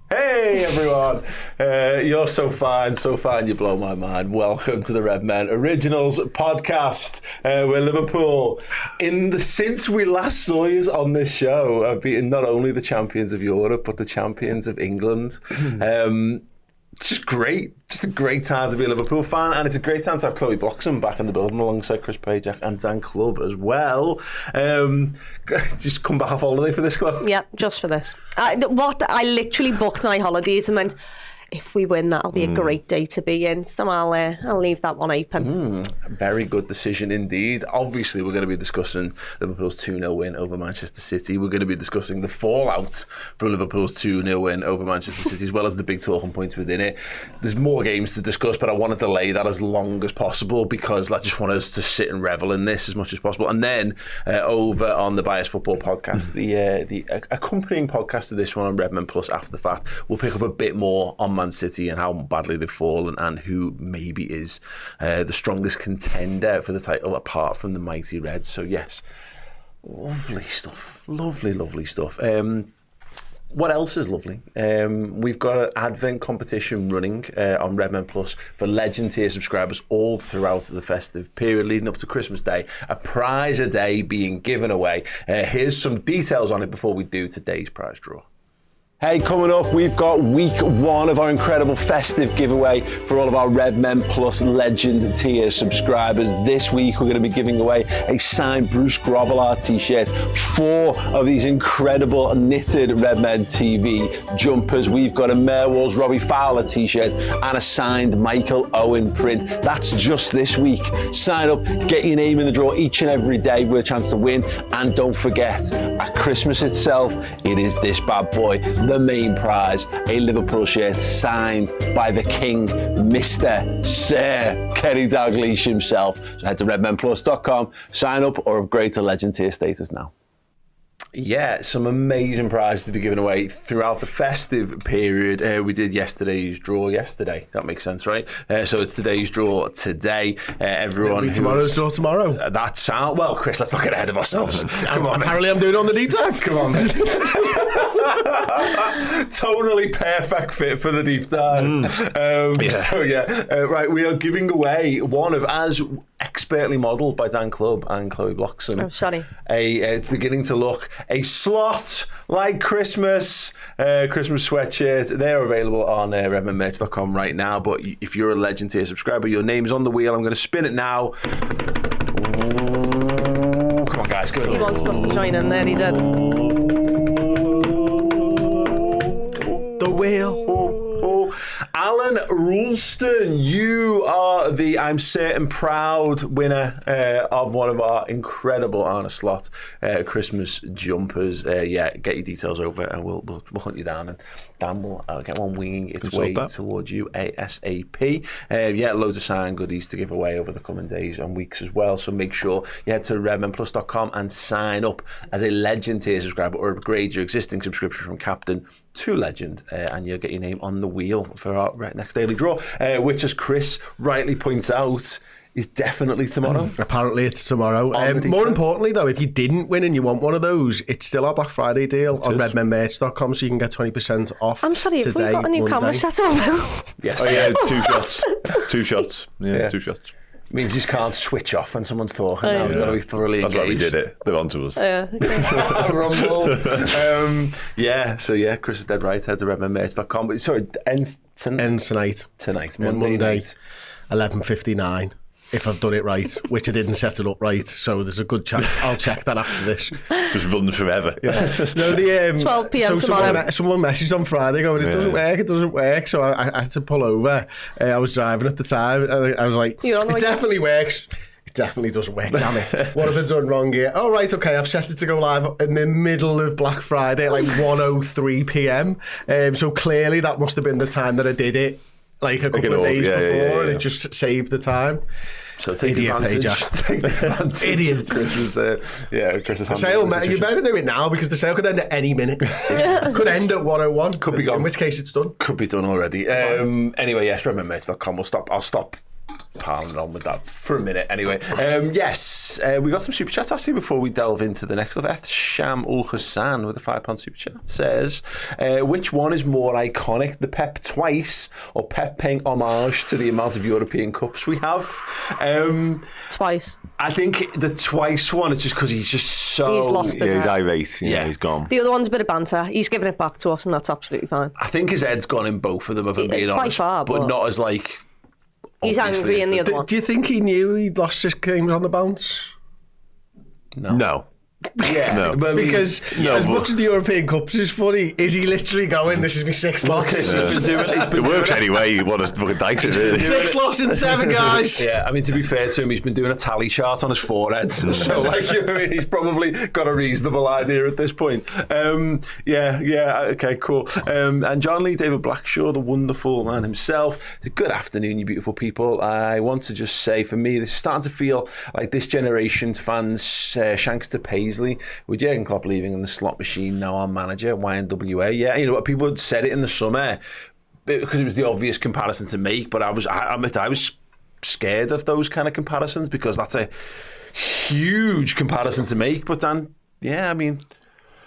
Hey everyone, you're so fine, you blow my mind. Welcome to the Redmen Originals Podcast. We're Liverpool. Since we last saw you on this show, I've beaten not only the champions of Europe, but the champions of England. Just great. Just a great time to be a Liverpool fan, and it's a great time to have Chloe Bloxham back in the building alongside Chris Pajak and Dan Clubb as well. Just come back off holiday for this, Chloe? Yeah, just for this. I literally booked my holidays and went, if we win, that'll be a great day to be in. So I'll leave that one open. Very good decision indeed. Obviously, we're going to be discussing Liverpool's 2-0 win over Manchester City. We're going to be discussing the fallout from Liverpool's 2-0 win over Manchester City, as well as the big talking points within it. There's more games to discuss, but I want to delay that as long as possible because I just want us to sit and revel in this as much as possible. And then over on the Bias Football Podcast, the accompanying podcast to this one on Redmen Plus after the fact, we'll pick up a bit more on Man City and how badly they've fallen and who maybe is the strongest contender for the title apart from the mighty Reds. So yes, lovely stuff. Lovely stuff. What else is lovely? We've got an Advent competition running on Redmen Plus for Legend tier subscribers all throughout the festive period leading up to Christmas Day. A prize a day being given away. Here's some details on it before we do today's prize draw. Hey, coming up, we've got week one of our incredible festive giveaway for all of our Redmen Plus Legend tier subscribers. This week, we're going to be giving away a signed Bruce Grobbelaar t-shirt, 4 of these incredible knitted Redmen TV jumpers. We've got a Millwall's Robbie Fowler t-shirt and a signed Michael Owen print. That's just this week. Sign up, get your name in the draw each and every day with a chance to win. And don't forget, at Christmas itself, it is this bad boy, the main prize, a Liverpool shirt signed by the King, Mr. Sir Kenny Dalglish himself. So head to redmenplus.com, sign up or upgrade to Legend tier status now. Yeah, some amazing prizes to be given away throughout the festive period. We did yesterday's draw yesterday. That makes sense, right? So it's today's draw today. Everyone. Tomorrow's draw tomorrow. That's out. Well, Chris, let's not get ahead of ourselves. Come on, apparently, I'm doing it on the deep dive. Come on, mate. Tonally perfect fit for the deep dive. So right, we are giving away one of, as expertly modelled by Dan Clubb and Chloe Bloxham. Oh, sorry. It's beginning to look a slot like Christmas sweatshirt. They're available on redmenmerch.com right now. But if you're a Legend tier subscriber, your name's on the wheel. I'm going to spin it now. Ooh, come on, guys, go. He wants us to join in there. He did. The wheel. Alan Rulston, you are the, I'm certain, proud winner of one of our incredible Arna Slot Christmas jumpers. Get your details over and we'll hunt you down, and Dan will get one winging its way towards you ASAP. Loads of signed goodies to give away over the coming days and weeks as well. So make sure you head to redmenplus.com and sign up as a Legend tier subscriber or upgrade your existing subscription from Captain to Legend, and you'll get your name on the wheel for our next daily draw, which, as Chris rightly points out, is definitely tomorrow. Apparently it's tomorrow. More importantly though, if you didn't win and you want one of those, it's still our Black Friday deal on redmenmerch.com, so you can get 20% off. I'm sorry, today, have we got a new camera set up? Yes. Oh yeah, 2 shots. 2 shots. Yeah, 2 shots. Means you just can't switch off when someone's talking. Now we've got to be thoroughly engaged. That's why we did it. They're on to us. Rumble. Chris is dead right. Head to redmenmerch.com. But sorry, ends tonight. Monday night, 11:59. If I've done it right, which I didn't set it up right, so there's a good chance I'll check that after this. Just run forever. Yeah. No, 12 p.m. tomorrow. Someone messaged on Friday going, it doesn't work. So I had to pull over. I was driving at the time, and I was like, it definitely works. It definitely doesn't work, damn it. What have I done wrong here? Oh, right, okay, I've set it to go live in the middle of Black Friday at like 1:03 p.m. So clearly that must have been the time that I did it, like a couple of days before, and it just saved the time. So take the advantage. Idiot. Chris is sale, you better do it now because the sale could end at any minute. Could end at 1:01. Could be gone. In which case it's done. Could be done already. Anyway, yes, redmenmerch.com. I'll stop piling on with that for a minute anyway. Yes, we got some super chats actually before we delve into the next stuff. Sham Ul Hassan with a £5 super chat says, which one is more iconic, the Pep twice or Pep paying homage to the amount of European Cups we have? Twice. I think the twice one is just because he's just so... He's lost his He's head. irate. He's gone. The other one's a bit of banter. He's giving it back to us, and that's absolutely fine. I think his head's gone in both of them, if I'm being By honest. far, but but not as like... He's obviously angry in as the other one. Do you think he knew he'd lost 6 games on the bounce? No. Yeah, No. but I mean, Because as much as the European Cups is funny, is he literally going, this is my 6th loss? he's been doing It works anyway. You want to fucking dice it, really. 6th loss in 7, guys. Yeah, I mean, to be fair to him, he's been doing a tally chart on his forehead. So, like, you know, I mean, he's probably got a reasonable idea at this point. Okay, cool. And John Lee David Blackshaw, the wonderful man himself. Good afternoon, you beautiful people. I want to just say, for me, this is starting to feel like this generation's fans, Shanks to Paisley, with Jurgen Klopp leaving in the slot machine, now our manager, YNWA. Yeah, you know what, people had said it in the summer because it was the obvious comparison to make, but I was scared of those kind of comparisons because that's a huge comparison to make. But then, yeah, I mean,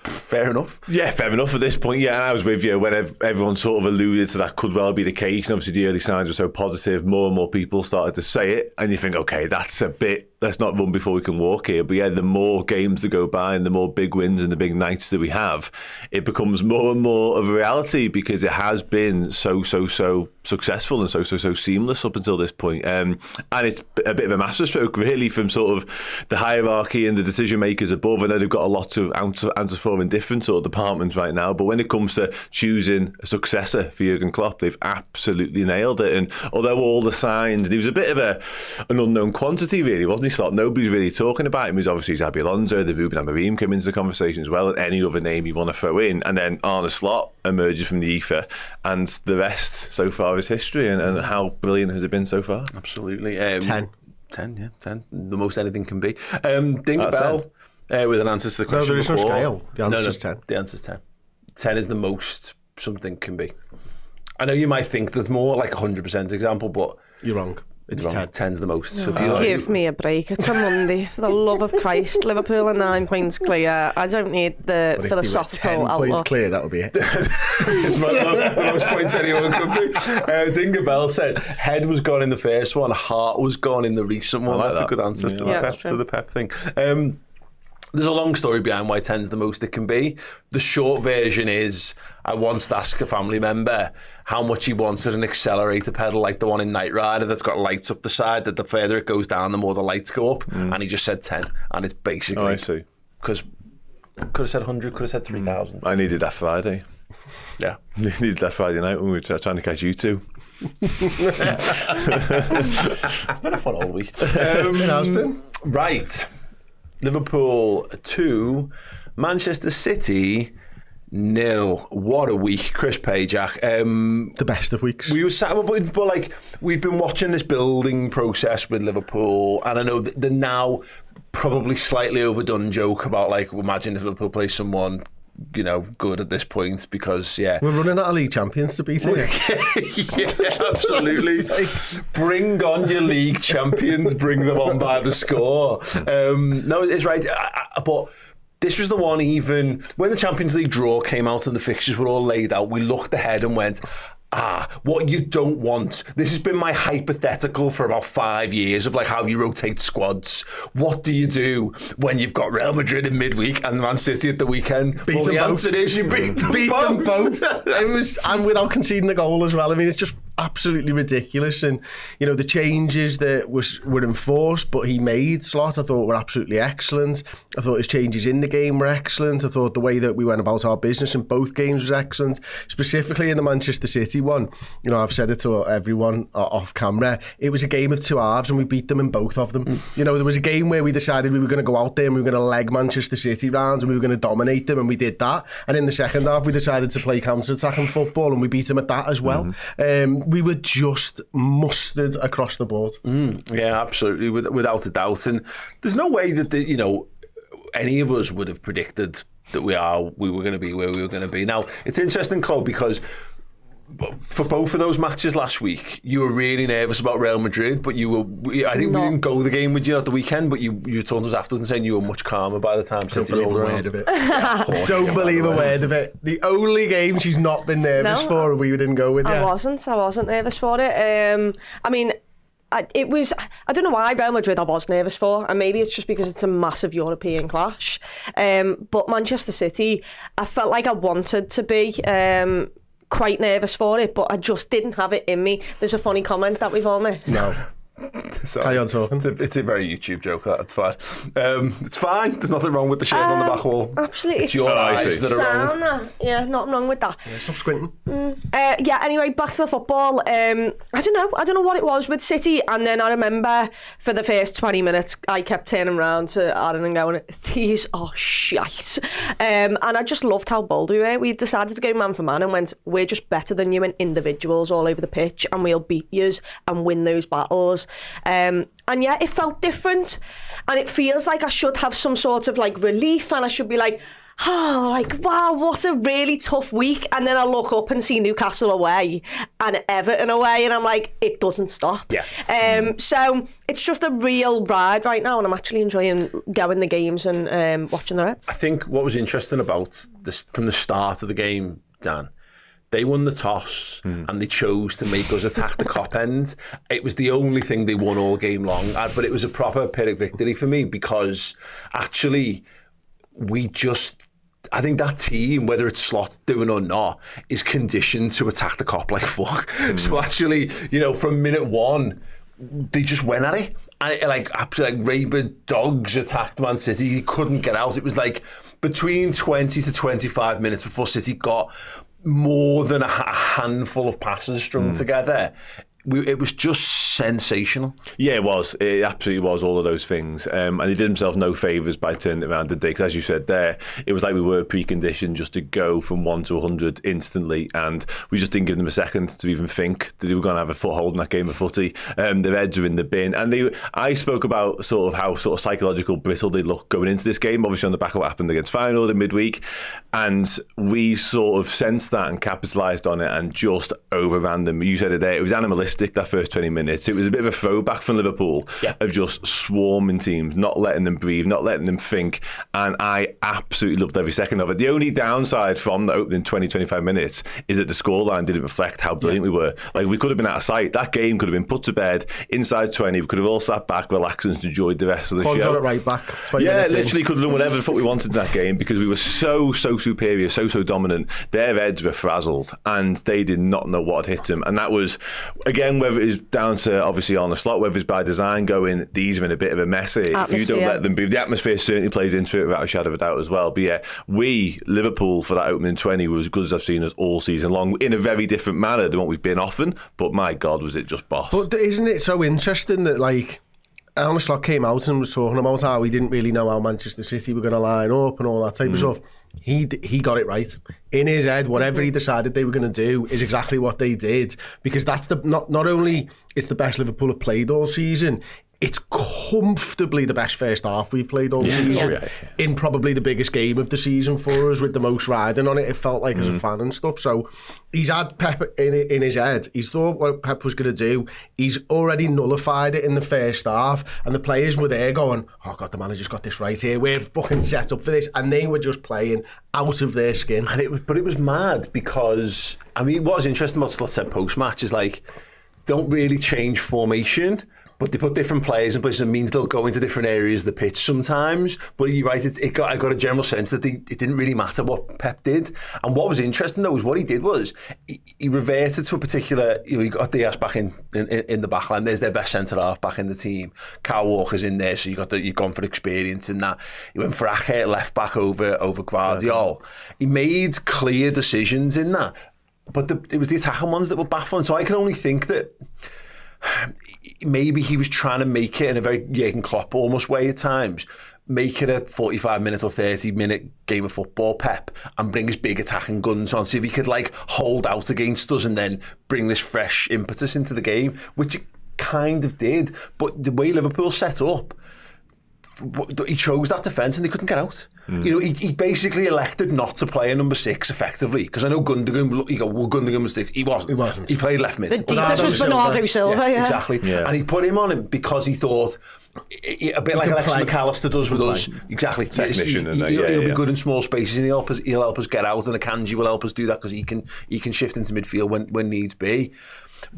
fair enough. Yeah, fair enough at this point. Yeah, and I was with you when everyone sort of alluded to that could well be the case. And obviously the early signs were so positive, more and more people started to say it. And you think, okay, that's a bit, let's not run before we can walk here. But yeah, the more games that go by and the more big wins and the big nights that we have, it becomes more and more of a reality because it has been so successful and so seamless up until this point. And it's a bit of a masterstroke really from sort of the hierarchy and the decision makers above. I know they've got a lot to answer for in different sort of departments right now, but when it comes to choosing a successor for Jurgen Klopp, they've absolutely nailed it. And although all the signs, he was a bit of an unknown quantity really, wasn't he? Nobody's really talking about him. He's obviously Xabi Alonso, the Ruben Amorim came into the conversation as well, and any other name you want to throw in, and then Arne Slot emerges from the ether, and the rest so far is history. And how brilliant has it been so far? Absolutely. 10. 10, 10. The most anything can be. Ding a bell with an answer to the question. No, there is before. no scale. The answer's 10. The answer's 10. 10 is the most something can be. I know you might think there's more, like 100% example, but You're wrong. It's 10. 10's the most. No. So if you like, Give me a break. It's a Monday. For the love of Christ. Liverpool are 9 points clear. I don't need the But philosophical if they were 10 outlook. points clear, that would be it. it's the most points anyone could be. Dinger Bell said head was gone in the first one, heart was gone in the recent one. like That's that. a good answer to the Pep thing. There's a long story behind why 10's the most it can be. The short version is, I once asked a family member how much he wanted an accelerator pedal like the one in Knight Rider that's got lights up the side, that the further it goes down, the more the lights go up. And he just said 10. And it's basically... Oh, I see. Because could have said 100, could have said 3,000. I needed that Friday. Yeah. Needed that Friday night when we were trying to catch you two. It's been a fun all week. It has been. Right. Liverpool 2, Manchester City 0. What a week, Chris Pajak. The best of weeks. We were sat, but like we've been watching this building process with Liverpool, and I know the now probably slightly overdone joke about like, imagine if Liverpool play someone, you know, good at this point, because We're running out of league champions to beat it. yeah, absolutely. Bring on your league champions, bring them on by the score. No, it's right. But this was the one, even when the Champions League draw came out and the fixtures were all laid out, we looked ahead and went, what you don't want. This has been my hypothetical for about 5 years of like how you rotate squads. What do you do when you've got Real Madrid in midweek and Man City at the weekend? Beat them the both. answer is you beat them both. It was, and without conceding a goal as well. I mean, it's just absolutely ridiculous. And you know, the changes that were enforced, but he made Slot, I thought were absolutely excellent. I thought his changes in the game were excellent. I thought the way that we went about our business in both games was excellent. Specifically in the Manchester City one, you know, I've said it to everyone off camera, it was a game of two halves and we beat them in both of them. You know, there was a game where we decided we were going to go out there and we were going to leg Manchester City round and we were going to dominate them, and we did that. And in the second half we decided to play counter-attacking football and we beat them at that as well. We were just mustard across the board. Yeah, absolutely, without a doubt. And there's no way that you know, any of us would have predicted that we were going to be where we were going to be. Now, it's interesting, Cole, because for both of those matches last week, you were really nervous about Real Madrid, but I think we didn't go the game with you at the weekend, but you told us afterwards and saying you were much calmer by the time City rolled around. Don't believe a word of it. Don't believe a word of it. The only game she's not been nervous for, we didn't go with you. I wasn't nervous for it. I mean, I don't know why Real Madrid I was nervous for, and maybe it's just because it's a massive European clash. But Manchester City, I felt like I wanted to be quite nervous for it, but I just didn't have it in me. There's a funny comment that we've all missed. No. Carry on talking. It's a very YouTube joke. That's fine. It's fine. There's nothing wrong with the shirt on the back wall. Absolutely, it's your eyes that are wrong. Yeah, nothing wrong with that. Yeah, stop squinting. Anyway, back to the football. I don't know what it was with City, and then I remember for the first 20 minutes I kept turning around to Aaron and going, these are shite. And I just loved how bold we were. We decided to go man for man and went, we're just better than you in individuals all over the pitch, and we'll beat yous and win those battles. And yeah, it felt different, and it feels like I should have some sort of like relief, and I should be like, wow, what a really tough week. And then I look up and see Newcastle away and Everton away, and I'm like, it doesn't stop. So it's just a real ride right now, and I'm actually enjoying going the games and watching the Reds. I think what was interesting about this from the start of the game, Dan, they won the toss and they chose to make us attack the Kop end. It was the only thing they won all game long, but it was a proper Pyrrhic victory for me, because actually I think that team, whether it's Slot doing or not, is conditioned to attack the Kop like fuck. So actually, from minute one, they just went at it. And absolutely rabid dogs attacked Man City. He couldn't get out. It was like between 20 to 25 minutes before City got more than a handful of passes strung together. It was just sensational. Yeah, it was. It absolutely was, all of those things. And he did himself no favours by turning it around today, because as you said there, it was like we were preconditioned just to go from 1 to 100 instantly, and we just didn't give them a second to even think that they were going to have a foothold in that game of footy. Their heads are in the bin. And I spoke about sort of how sort of psychological brittle they look going into this game, obviously on the back of what happened against Feyenoord in midweek. And we sort of sensed that and capitalised on it and just overran them. You said it there, it was animalistic. That first 20 minutes, it was a bit of a throwback from Liverpool of just swarming teams, not letting them breathe, not letting them think, and I absolutely loved every second of it. The only downside from the opening 20-25 minutes is that the scoreline didn't reflect how brilliant we were. Like, we could have been out of sight. That game could have been put to bed inside 20. We could have all sat back, relaxed, and enjoyed the rest of the show. Got it right back. 20 minutes literally in. could have done whatever the fuck we wanted in that game, because we were so superior, so dominant. Their heads were frazzled, and they did not know what had hit them. And that was, again, whether it is down to obviously on the slot, whether it's by design going, these are in a bit of a mess here. If you don't let them be, the atmosphere certainly plays into it without a shadow of a doubt as well. But yeah, Liverpool for that opening 20 was as good as I've seen us all season long, in a very different manner than what we've been often. But my God, was it just boss. But isn't it so interesting that, like, Arne Slot came out and was talking about how he didn't really know how Manchester City were going to line up and all that type of stuff. He got it right. In his head, whatever he decided they were going to do is exactly what they did, because that's not only it's the best Liverpool have played all season, it's comfortably the best first half we've played all season, in probably the biggest game of the season for us, with the most riding on it, it felt like, as a fan and stuff. So he's had Pep in his head. He's thought what Pep was going to do. He's already nullified it in the first half, and the players were there going, oh God, the manager's got this right here. We're fucking set up for this. And they were just playing out of their skin. And it was mad, because, I mean, what was interesting about Slot said post-match is, like, don't really change formation, but they put different players in places. It means they'll go into different areas of the pitch sometimes. But you're right, I got a general sense that it didn't really matter what Pep did. And what was interesting, though, was what he did was he reverted to a particular, he got Diaz back in the back line. There's their best centre-half back in the team. Kyle Walker's in there, so you've gone for experience in that. He went for Ake left back over Guardiola. He made clear decisions in that. But it was the attacking ones that were baffling. So I can only think that maybe he was trying to make it in a very Jurgen Klopp almost way at times, make it a 45-minute or 30-minute game of football, Pep, and bring his big attacking guns on, see if he could, like, hold out against us and then bring this fresh impetus into the game, which it kind of did. But the way Liverpool set up, he chose that defence and they couldn't get out. You know, he basically elected not to play a number 6 effectively, because I know Gundogan, you go, well, Gundogan was 6. He wasn't. He played left mid. The deepest was Bernardo Silva, yeah. Exactly. Yeah. And he put him on him because he thought, a bit like Alexis McAllister does with us. Exactly. Technician. He'll be good in small spaces, and he'll help us get out, and Akanji will help us do that because he can shift into midfield when needs be.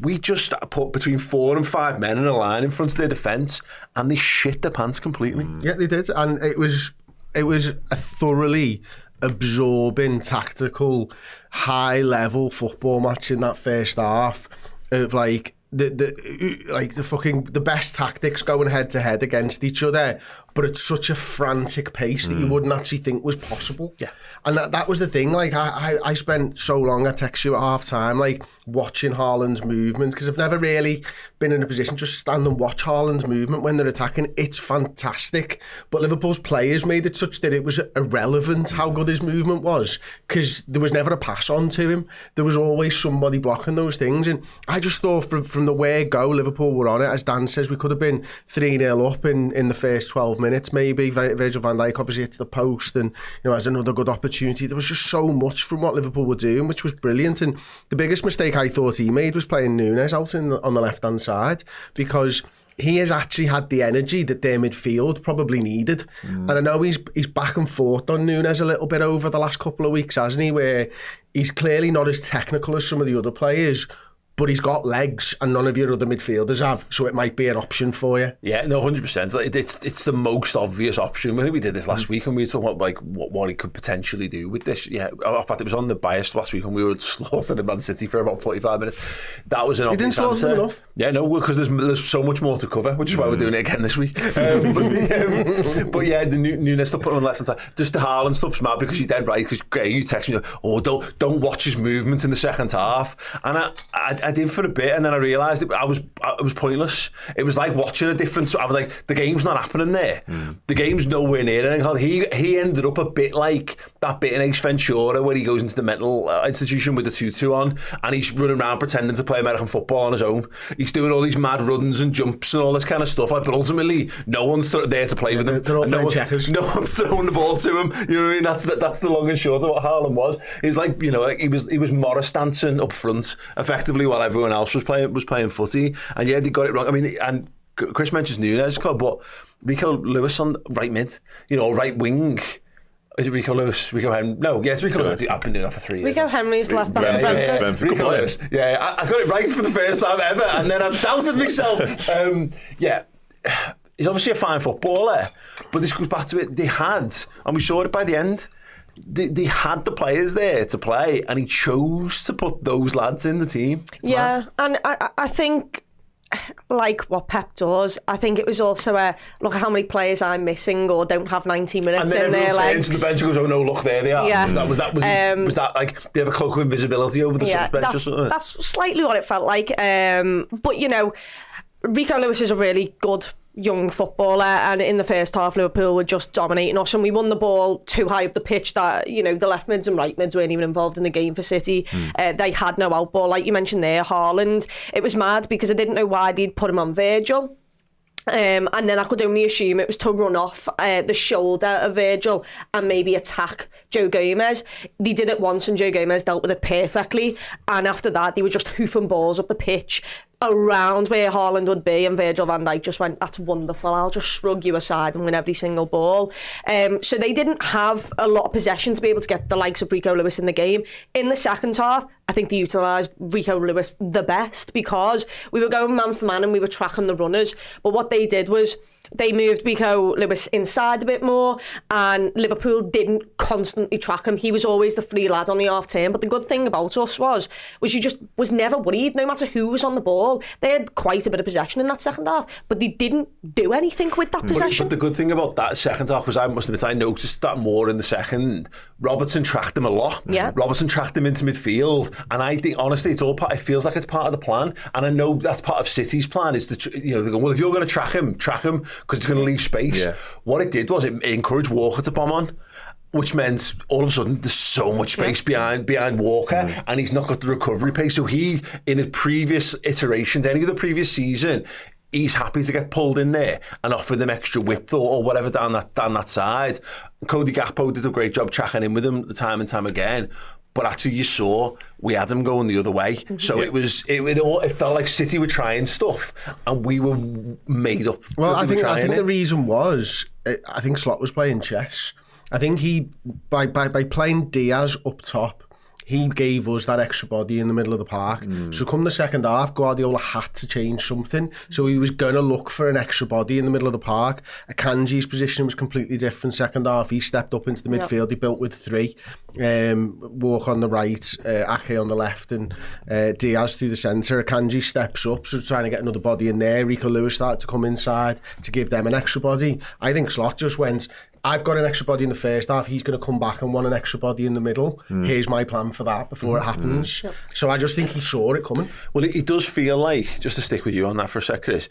We just put between 4 and 5 men in a line in front of their defence, and they shit their pants completely. Yeah, they did, and it was a thoroughly absorbing, tactical, high-level football match in that first half of like the best tactics going head to head against each other, but at such a frantic pace that you wouldn't actually think was possible. Yeah. And that was the thing. Like I spent so long, I text you at half time, like watching Haaland's movement, because I've never really been in a position to just stand and watch Haaland's movement when they're attacking. It's fantastic. But Liverpool's players made it such that it was irrelevant how good his movement was, because there was never a pass on to him. There was always somebody blocking those things. And I just thought from the word go, Liverpool were on it. As Dan says, we could have been 3-0 up in the first 12 minutes maybe. Virgil van Dijk obviously hits the post and has another good opportunity. There was just so much from what Liverpool were doing, which was brilliant. And the biggest mistake I thought he made was playing Núñez out on the left-hand side, because he has actually had the energy that their midfield probably needed. And I know he's back and forth on Núñez a little bit over the last couple of weeks, hasn't he, where he's clearly not as technical as some of the other players, but he's got legs and none of your other midfielders have, so it might be an option for you. Yeah, no, 100%. It's the most obvious option. I think we did this last week, and we were talking about like what he could potentially do with this. Yeah, in fact, it was on the bias last week, and we were slaughtering Man City for about 45 minutes. That was an obvious answer. Didn't slaughter enough. Yeah, no, because there's so much more to cover, which is why we're doing it again this week. But yeah, the Núñez stuff put on the left hand side. Just the Haaland stuff's mad, because you're dead right. Because you text me, don't watch his movements in the second half, and I did for a bit, and then I realised it was pointless. It was like watching a different. I was like, the game's not happening there. The game's nowhere near it. He ended up a bit like that bit in Ace Ventura where he goes into the mental institution with the tutu on, and he's running around pretending to play American football on his own. He's doing all these mad runs and jumps and all this kind of stuff. But ultimately, no one's there to play with him. They're all playing checkers. No one's throwing the ball to him. You know what I mean? That's the long and short of what Haaland was. He was like, he was Morris dancing up front effectively while everyone else was playing footy. And yeah, they got it wrong. I mean, and Chris mentions Núñez club, but Rico Lewis on right mid, right wing. Is it Rico Lewis? Rico Henry? No, yes, Rico Lewis. I've been doing that for 3 years. Rico Henry's left back. Rico Lewis. Yeah, I got it right for the first time ever, and then I doubted myself. He's obviously a fine footballer, but this goes back to it. They had, and we saw it by the end. They had the players there to play, and he chose to put those lads in the team. Yeah, and I think, like what Pep does, I think it was also look at how many players I'm missing or don't have 90 minutes in their legs. And then everyone turns to the bench and goes, oh no, look, there they are. Yeah. Was that like, they have a cloak of invisibility over the bench or something? That's slightly what it felt like. But, Rico Lewis is a really good young footballer, and in the first half Liverpool were just dominating us, and we won the ball too high up the pitch that the left mids and right mids weren't even involved in the game for City. They had no out ball, like you mentioned there. Haaland, it was mad because I didn't know why they'd put him on Virgil. And then I could only assume it was to run off the shoulder of Virgil and maybe attack Joe Gomez. They did it once and Joe Gomez dealt with it perfectly, and after that they were just hoofing balls up the pitch around where Haaland would be, and Virgil van Dijk just went, that's wonderful, I'll just shrug you aside and win every single ball. So they didn't have a lot of possession to be able to get the likes of Rico Lewis in the game. In the second half, I think they utilised Rico Lewis the best, because we were going man for man and we were tracking the runners, but what they did was they moved Rico Lewis inside a bit more, and Liverpool didn't constantly track him. He was always the free lad on the half turn. But the good thing about us was you just was never worried, no matter who was on the ball. They had quite a bit of possession in that second half, but they didn't do anything with that possession. But the good thing about that second half was, I must admit, I noticed that more in the second. Robertson tracked him a lot. Yeah. Robertson tracked him into midfield, and I think honestly it feels like it's part of the plan, and I know that's part of City's plan, is to they're going, well, if you're going to track him because it's going to leave space. Yeah. What it did was it encouraged Walker to bomb on, which meant all of a sudden there's so much space behind Walker, and he's not got the recovery pace. So he, in his previous iterations, any of the previous season, he's happy to get pulled in there and offer them extra width or whatever down that side. Cody Gakpo did a great job tracking in with him time and time again. But actually, you saw we had him going the other way. So it felt like City were trying stuff, and we were made up. Well, I think the reason was I think Slot was playing chess. I think he by playing Diaz up top, he gave us that extra body in the middle of the park. So come the second half, Guardiola had to change something. So he was going to look for an extra body in the middle of the park. Akanji's position was completely different second half. He stepped up into the midfield. He built with 3. Walk on the right, Ake on the left, and Diaz through the centre. Akanji steps up, so trying to get another body in there. Rico Lewis started to come inside to give them an extra body. I think Slot just went, I've got an extra body in the first half. He's going to come back and want an extra body in the middle. Here's my plan for that before it happens. So I just think he saw it coming. Well, it does feel like, just to stick with you on that for a sec, Chris,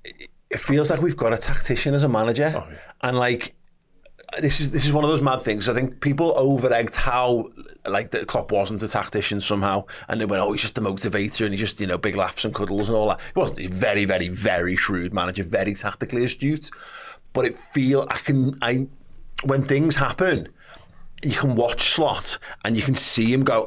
it feels like we've got a tactician as a manager. And like, this is one of those mad things. I think people over-egged how like the Klopp wasn't a tactician somehow, and they went, "Oh, he's just a motivator, and he's just big laughs and cuddles and all that." He wasn't. He's a very, very, very shrewd manager, very tactically astute. But when things happen, you can watch Slot and you can see him go,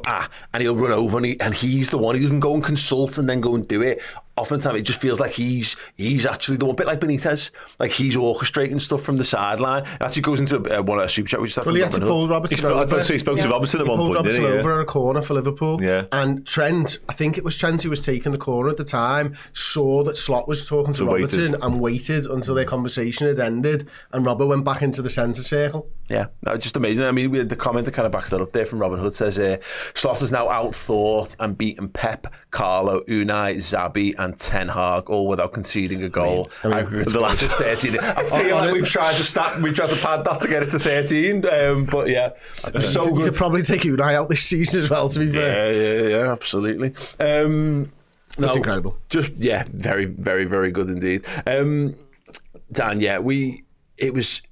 and he'll run over and he's the one who can go and consult and then go and do it. Oftentimes it just feels like he's actually the one, bit like Benitez, like he's orchestrating stuff from the sideline. It actually goes into one of our super chat, which is he had to pull Robertson over. He spoke to Robertson at one point, Robertson over at a corner for Liverpool. Yeah. And Trent, I think it was Trent who was taking the corner at the time, saw that Slot was talking to Robertson and waited until their conversation had ended, and Robert went back into the centre circle. Yeah, that was just amazing. I mean, we had the comment that kind of backs that up there from Robin Hood, says Slot has now outthought and beaten Pep, Carlo, Unai, Zabi and Ten Hag, all without conceding a goal. Aggregate score is 13. I feel like we've tried to pad that to get it to 13, but yeah, so good. You could probably take Unai out this season as well, to be fair. Yeah, absolutely. That's incredible. Just, very, very, very good indeed. Dan, it was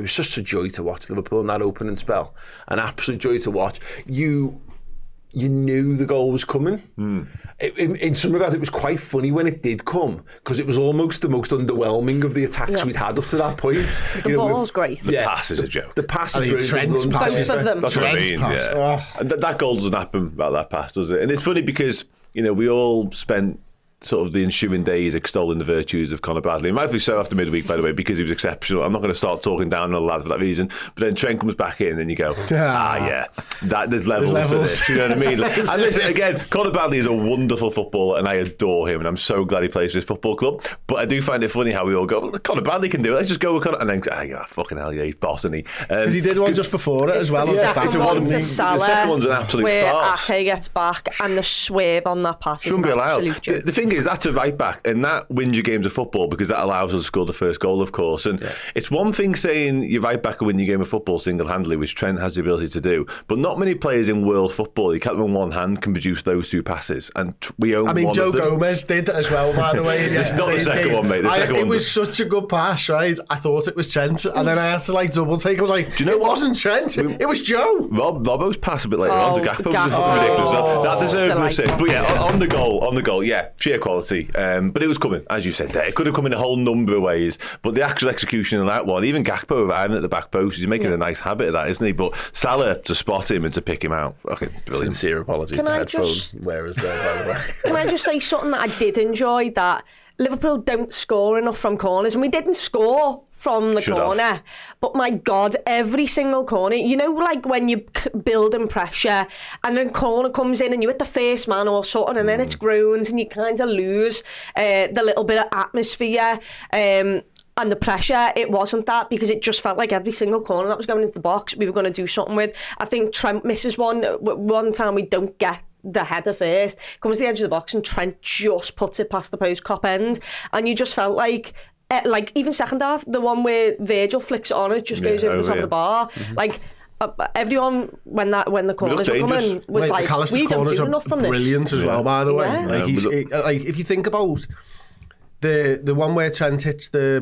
such a joy to watch Liverpool in that opening spell. An absolute joy to watch. You knew the goal was coming. In some regards, it was quite funny when it did come, because it was almost the most underwhelming of the attacks we'd had up to that point. The ball's great. The pass is a joke. The pass is brilliant. Trent's pass. Both of them. That's what I mean. And that goal doesn't happen about that pass, does it? And it's funny because we all spent sort of the ensuing days extolling the virtues of Conor Bradley. And rightfully so after midweek, by the way, because he was exceptional. I'm not going to start talking down on the lad for that reason. But then Trent comes back in and you go, there's levels to this. You know what I mean? And listen, again, Conor Bradley is a wonderful footballer and I adore him and I'm so glad he plays for his football club. But I do find it funny how we all go, well, Conor Bradley can do it. Let's just go with Conor. And then, fucking hell, he's boss, isn't he? Because he did one just before it as well. The second one's an absolute farce. Where Ake gets back and the swerve on that pass is an absolute joke. The thing is, that's a right back, and that wins your games of football because that allows us to score the first goal, of course. And it's one thing saying your right back will win your game of football single-handedly, which Trent has the ability to do, but not many players in world football, you can't in one hand, can produce those two passes. And we own one of them. Joe Gomez did as well, by the way. It's not the second one, mate. It was such a good pass, right? I thought it was Trent, and then I had to double take. I was like, do you know it wasn't Trent? It was Joe. Robbo's pass a bit later on to Gakpo was fucking ridiculous. That deserved an assist. But on the goal, sheer quality. But it was coming, as you said there. It could have come in a whole number of ways, but the actual execution of that one, even Gakpo arriving at the back post, he's making a nice habit of that, isn't he? But Salah to spot him and to pick him out, brilliant. Sincere apologies to headphones wearers there, by the way. Can I just say something that I did enjoy, that Liverpool don't score enough from corners, and we didn't score from the corner. But my God, every single corner, like when you build in pressure and then corner comes in and you hit the first man or something, and then it's groans and you kind of lose the little bit of atmosphere and the pressure. It wasn't that, because it just felt like every single corner that was going into the box we were going to do something with. I think Trent misses one time we don't get the header first, comes to the edge of the box and Trent just puts it past the post cop end, and you just felt like even second half, the one where Virgil flicks it on, it just goes over the top of the bar. Like everyone, when the corners were coming, was like, we don't do enough from this. Brilliant as well, by the way. If you think about The one where Trent hits where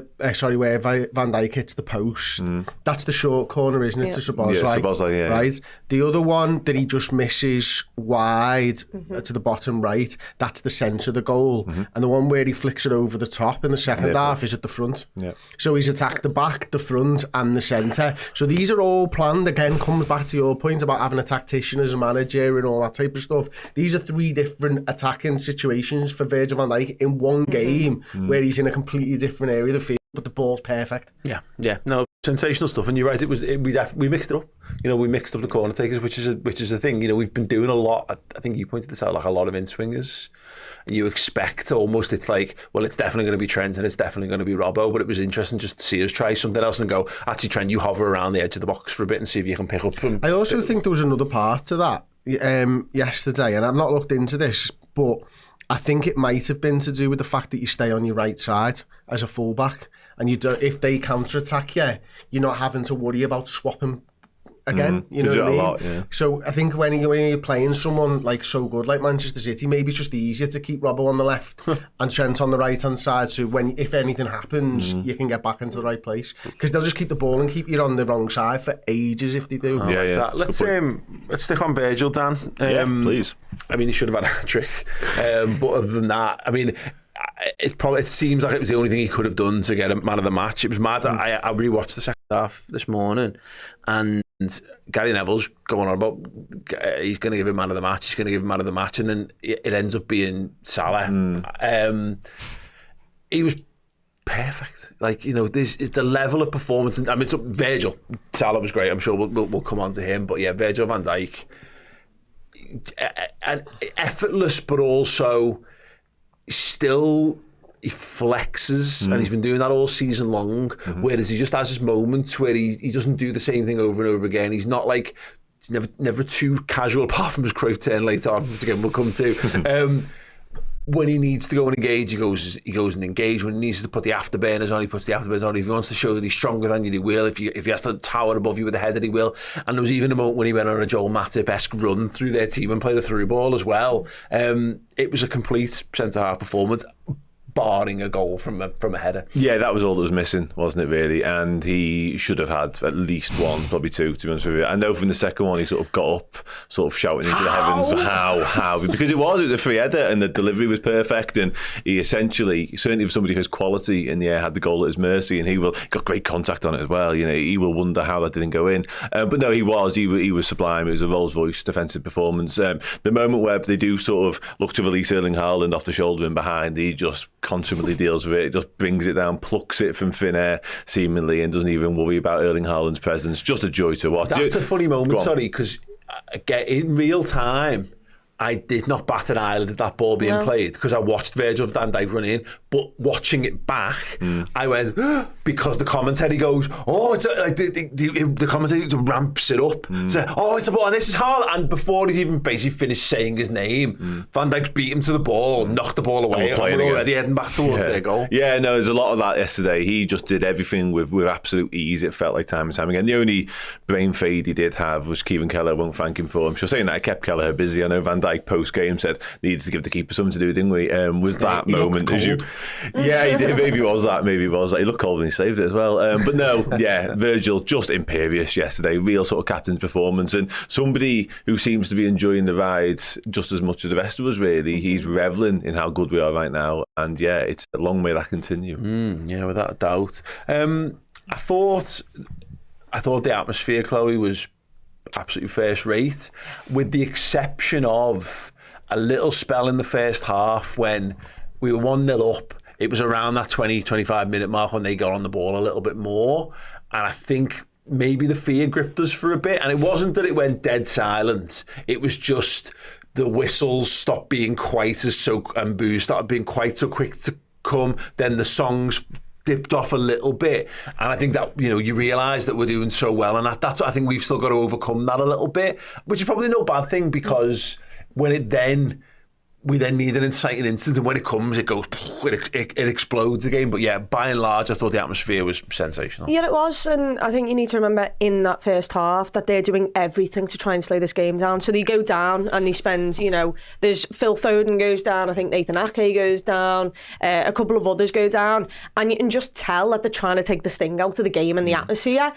Van Dijk hits the post, that's the short corner, isn't it, to Szoboszlai? Yeah. Right. The other one that he just misses wide to the bottom right, that's the centre of the goal. And the one where he flicks it over the top in the second half is at the front. Yeah. So he's attacked the back, the front and the centre. So these are all planned. Again, comes back to your point about having a tactician as a manager and all that type of stuff. These are 3 different attacking situations for Virgil van Dijk in one game where he's in a completely different area of the field, but the ball's perfect. Yeah, no, sensational stuff. And you're right, we mixed it up. We mixed up the corner takers, which is a thing. We've been doing a lot. I think you pointed this out, like a lot of in-swingers. And you expect almost, it's like, well, it's definitely going to be Trent and it's definitely going to be Robbo. But it was interesting just to see us try something else and go, actually, Trent, you hover around the edge of the box for a bit and see if you can pick up from. I also think there was another part to that yesterday, and I've not looked into this, but I think it might have been to do with the fact that you stay on your right side as a fullback, and you don't. If they counter-attack you, you're not having to worry about swapping again. You know what I mean? Lot, yeah. So I think when you're playing someone like so good like Manchester City, maybe it's just easier to keep Robbo on the left and Trent on the right hand side. So if anything happens, you can get back into the right place, because they'll just keep the ball and keep you on the wrong side for ages if they do. Yeah. Let's stick on Virgil, Dan. Please. I mean, he should have had a hat-trick, but other than that, I mean, it seems like it was the only thing he could have done to get a man of the match. It was mad. I rewatched the second half this morning, and Gary Neville's going on about he's going to give him man of the match, and then it ends up being Salah. He was perfect. This is the level of performance. I mean, Virgil, Salah was great. I'm sure we'll come on to him, but yeah, Virgil van Dijk, and effortless, but also still he flexes, and he's been doing that all season long, whereas he just has his moments where he doesn't do the same thing over and over again. He's not like, he's never too casual, apart from his Cruyff turn later on, which again we'll come to. When he needs to go and engage, he goes and engage. When he needs to put the afterburners on, he puts the afterburners on. If he wants to show that he's stronger than you, he will. If he has to tower above you with a header, he will. And there was even a moment when he went on a Joel Matip-esque run through their team and played a through ball as well. It was a complete centre-half performance, barring a goal from a header. Yeah, that was all that was missing, wasn't it, really? And he should have had at least one, probably two, to be honest with you. I know from the second one he sort of got up, sort of shouting into the heavens for how, because it was a free header and the delivery was perfect, and he essentially, certainly for somebody who has quality in the air, had the goal at his mercy, and he got great contact on it as well. He will wonder how that didn't go in. But no, he was sublime. It was a Rolls-Royce defensive performance. The moment where they do sort of look to release Erling Haaland off the shoulder and behind, he just consummately deals with it. He just brings it down, plucks it from thin air seemingly, and doesn't even worry about Erling Haaland's presence. Just a joy to watch. That's a funny moment, because in real time I did not bat an eyelid at that ball being played, because I watched Virgil van Dijk run in, but watching it back, I went, because the commentary goes, it's like the commentary ramps it up, so, it's a ball, and this is Haaland, and before he's even basically finished saying his name, Van Dijk's beat him to the ball, knocked the ball away, and we're already heading back towards their goal. Yeah, no, there's a lot of that yesterday. He just did everything with absolute ease, it felt like, time and time again. The only brain fade he did have was Kieran Keller. Won't thank him for him. Saying that, I kept Keller busy. I know Van Dijk post-game said needed to give the keeper something to do, didn't we? Was that moment? Yeah, he did. Maybe it was that. He looked cold when he saved it as well. But no, yeah, Virgil just imperious yesterday. Real sort of captain's performance, and somebody who seems to be enjoying the ride just as much as the rest of us. Really, he's reveling in how good we are right now, and yeah, it's a long way that continue. Yeah, without a doubt. I thought the atmosphere, Chloe, was absolutely first rate, with the exception of a little spell in the first half when we were 1-0 up. It was around that 20-25 minute mark when they got on the ball a little bit more, and I think maybe the fear gripped us for a bit, and it wasn't that it went dead silent, it was just the whistles stopped being quite as so, and boos started being quite so quick to come, then the songs dipped off a little bit, and I think that, you realise that we're doing so well, and that's I think we've still got to overcome that a little bit, which is probably no bad thing, because when it then we then need an inciting incident, and when it comes, it goes, it explodes again. But yeah, by and large, I thought the atmosphere was sensational. Yeah, it was, and I think you need to remember in that first half that they're doing everything to try and slow this game down. So they go down and they spend, there's Phil Foden goes down, I think Nathan Ake goes down, a couple of others go down, and you can just tell that they're trying to take the sting out of the game and the atmosphere,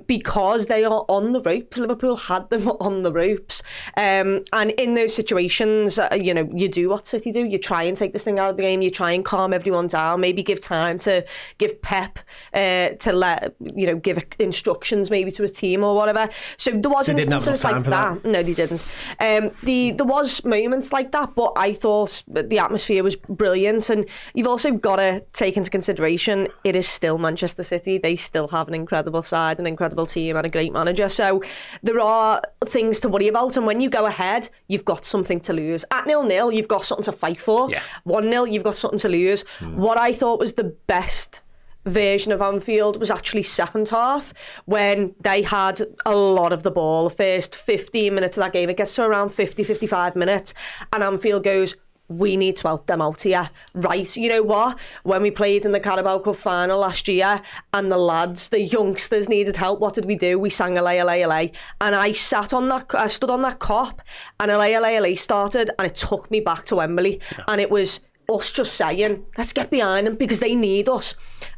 because they are on the ropes. Liverpool had them on the ropes, and in those situations, you do what City do. You try and take this thing out of the game. You try and calm everyone down. Maybe give time to give Pep to let give instructions maybe to his team or whatever. So there was instances like that. No, they didn't. There was moments like that, but I thought the atmosphere was brilliant. And you've also got to take into consideration it is still Manchester City. They still have an incredible side, an incredible team, and a great manager. So there are things to worry about. And when you go ahead, you've got something to lose. At 0-0, you've got something to fight for. Yeah. 1-0, you've got something to lose. What I thought was the best version of Anfield was actually second half, when they had a lot of the ball. The first 15 minutes of that game, it gets to around 50-55 minutes, and Anfield goes, we need to help them out here. Right, you know what? When we played in the Carabao Cup final last year and the lads, the youngsters needed help, what did we do? We sang Allay, Allay, Allay. And I stood on that cop, and Allay, Allay, Allay started, and it took me back to Wembley. Yeah. And it was us just saying, let's get behind them because they need us.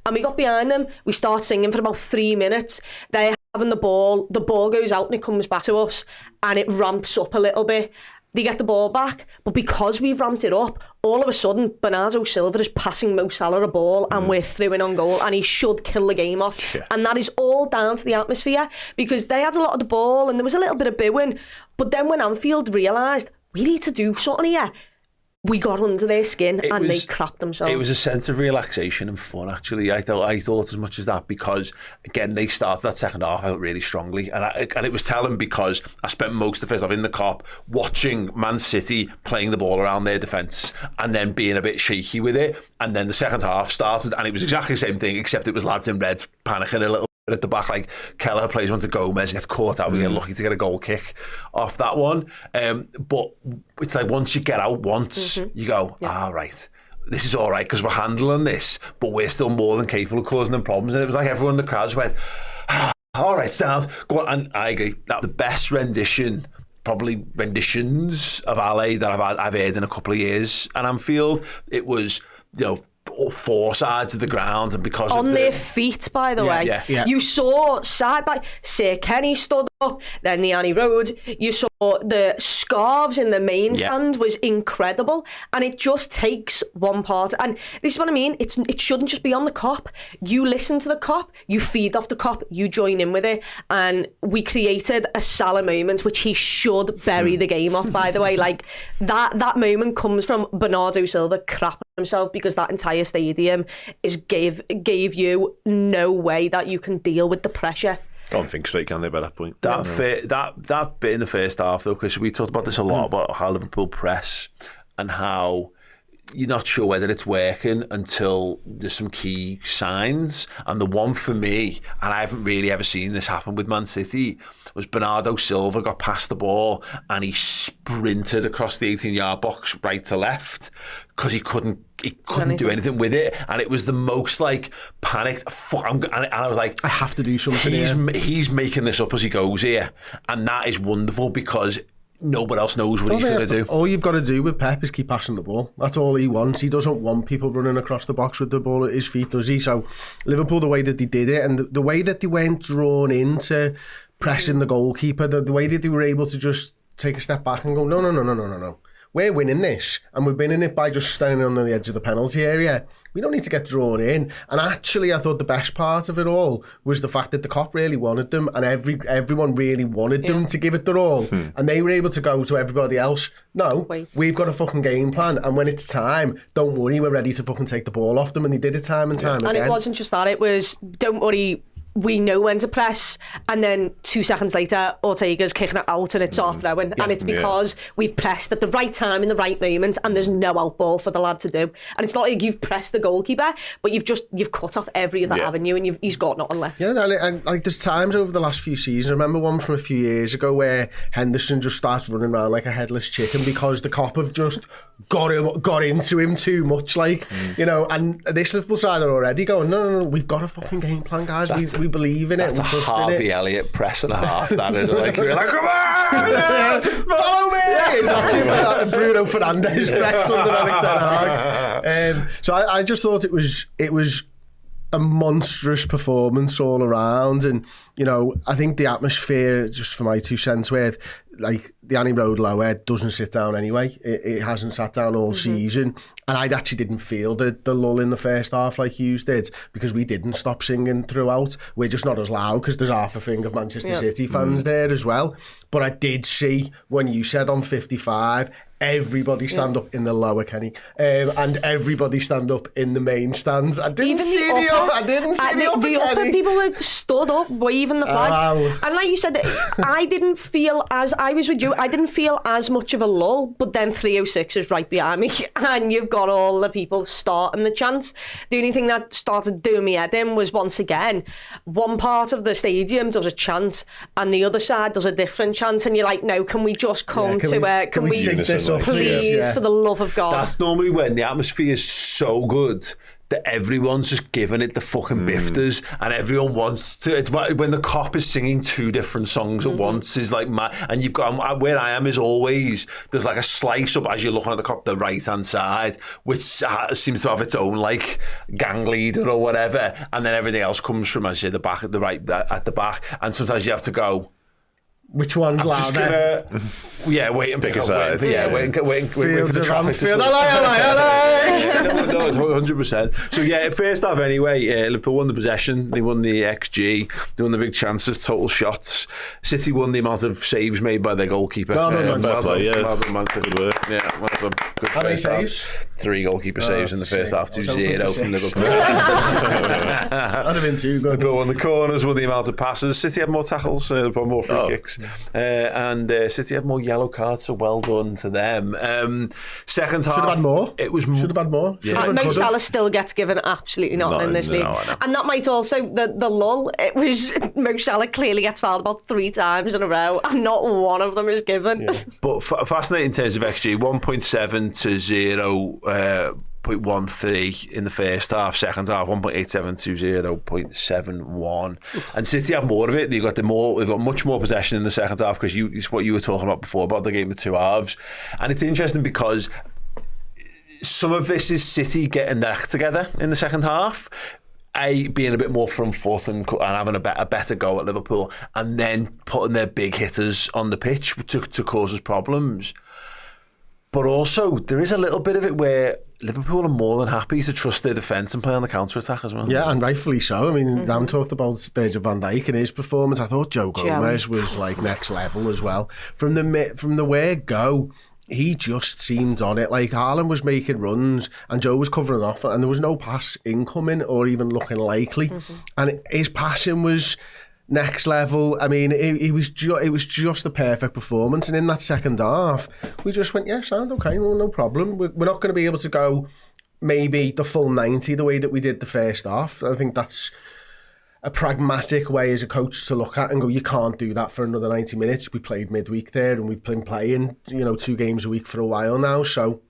And we got behind them. We start singing for about 3 minutes. They're having the ball goes out and it comes back to us, and it ramps up a little bit. They get the ball back, but because we've ramped it up, all of a sudden Bernardo Silva is passing Mo Salah a ball and we're through in on goal, and he should kill the game off. Yeah. And that is all down to the atmosphere, because they had a lot of the ball and there was a little bit of booing. But then when Anfield realised, we need to do something here, we got under their skin they crapped themselves. It was a sense of relaxation and fun, actually. I thought as much as that, because, again, they started that second half out really strongly. And it was telling, because I spent most of the first half in the Kop watching Man City playing the ball around their defence and then being a bit shaky with it. And then the second half started, and it was exactly the same thing, except it was lads in reds panicking a little at the back. Like, Keller plays one to Gomez, gets caught out. We get lucky to get a goal kick off that one. But it's like, once you get out once, you go, right, this is all right, because we're handling this, but we're still more than capable of causing them problems. And it was like everyone in the crowd just went, all right, sound, go on. And I agree, that the best renditions of Allay that I've heard in a couple of years at Anfield. It was, four sides of the ground, and because on of their feet, by the way. Yeah. You saw side by Sir Kenny stood up, then the Annie Road. You saw the scarves in the main stand was incredible, and it just takes one part. And this is what I mean. It shouldn't just be on the Kop. You listen to the Kop, you feed off the Kop, you join in with it, and we created a Salah moment, which he should bury the game off. By the way, like that moment comes from Bernardo Silva crapping himself, because that entire stadium gave you no way that you can deal with the pressure. Can't think straight, can they, by that point? That bit in the first half, though, Chris, we talked about this a lot, about how Liverpool press and how you're not sure whether it's working until there's some key signs. And the one for me, and I haven't really ever seen this happen with Man City, was Bernardo Silva got past the ball and he sprinted across the 18-yard box right to left, because he couldn't do anything with it. And it was the most like panicked, and I was like, I have to do something he's making this up as he goes here. And that is wonderful, because nobody else knows what he's going to do. All you've got to do with Pep is keep passing the ball. That's all he wants. He doesn't want people running across the box with the ball at his feet, does he? So Liverpool, the way that they did it, and the way that they weren't drawn into pressing the goalkeeper, the way that they were able to just take a step back and go, no. We're winning this, and we're winning it by just standing on the edge of the penalty area. We don't need to get drawn in. And actually, I thought the best part of it all was the fact that the Kop really wanted them, and everyone really wanted them to give it their all. And they were able to go to everybody else, we've got a fucking game plan, and when it's time, don't worry, we're ready to fucking take the ball off them. And they did it time and time again. And it wasn't just that, it was, don't worry, we know when to press, and then 2 seconds later Ortega's kicking it out and it's our throwing, and it's because we've pressed at the right time in the right moment and there's no out ball for the lad to do. And it's not like you've pressed the goalkeeper, but you've cut off every other avenue and he's got nothing left. Yeah, and like there's times over the last few seasons, I remember one from a few years ago where Henderson just starts running around like a headless chicken because the cop have just got into him too much, like, you know. And this Liverpool side are already going, no, we've got a fucking game plan, guys. We believe in it. That's a Harvey Elliott press and a half. That is like, you're like, come on, follow me. It's actually like a Bruno Fernandes press under Eric Ten Hag. So I just thought it was a monstrous performance all around, and you know, I think the atmosphere, just for my 2 cents worth, like the Annie Road lower doesn't sit down anyway. It hasn't sat down all season, and I actually didn't feel the lull in the first half like you did, because we didn't stop singing throughout. We're just not as loud because there's half a thing of Manchester City fans there as well. But I did see when you said on 55, everybody stand up in the lower, Kenny, and everybody stand up in the main stands. I didn't see the upper. The upper people were stood up waving the flag, and like you said, I didn't feel as I was with you. I didn't feel as much of a lull, but then 306 is right behind me, and you've got all the people starting the chants. The only thing that started doing me head in was, once again, one part of the stadium does a chant and the other side does a different chant, and you're like, no, can we just come can we sing this up, please, for the love of God? That's normally when the atmosphere is so good that everyone's just giving it the fucking bifters, and everyone wants to. It's when the cop is singing 2 different songs at once is like mad. And you've got, where I am is always, there's like a slice up as you're looking at the cop, the right hand side, which seems to have its own like gang leader or whatever, and then everything else comes from, as you say, the back at the right at the back, and sometimes you have to go, which one's louder? Wait and pick a side. Wait for the traffic to slow. 100%. So first half anyway, Liverpool won the possession, they won the XG, they won the big chances, total shots. City won the amount of saves made by their goalkeeper. Well done, Manchester. Good How many saves? 3 goalkeeper saves in the first half, 2-0 from Liverpool. That'd have been too good. Liverpool won the corners, won the amount of passes. City had more tackles, more free kicks. And City had more yellow cards, so well done to them. Second half, should have had more. Should have had more. Mo Salah still gets given absolutely nothing in this league, and that might also the lull. It was Mo Salah clearly gets fouled about 3 times in a row, and not one of them is given. But fascinating in terms of XG, 1.7 to 0.13 in the first half. Second half, 1.87 to 0.71. And City have more of it. They've got much more possession in the second half, because it's what you were talking about before about the game of 2 halves. And it's interesting because some of this is City getting their act together in the second half. Being a bit more front foot and having a better go at Liverpool, and then putting their big hitters on the pitch to cause us problems. But also, there is a little bit of it where Liverpool are more than happy to trust their defence and play on the counter-attack as well. Yeah, and rightfully so. I mean, Dan talked about Virgil van Dijk and his performance. I thought Joe Gomez was like next level as well. From the word go, he just seemed on it. Like, Haaland was making runs and Joe was covering off, and there was no pass incoming or even looking likely. And his passing was next level. I mean, it was just the perfect performance. And in that second half, we just went, sound okay, no problem. We're not going to be able to go maybe the full 90 the way that we did the first half. I think that's a pragmatic way as a coach to look at and go, you can't do that for another 90 minutes. We played midweek there, and we've been playing 2 games a week for a while now, so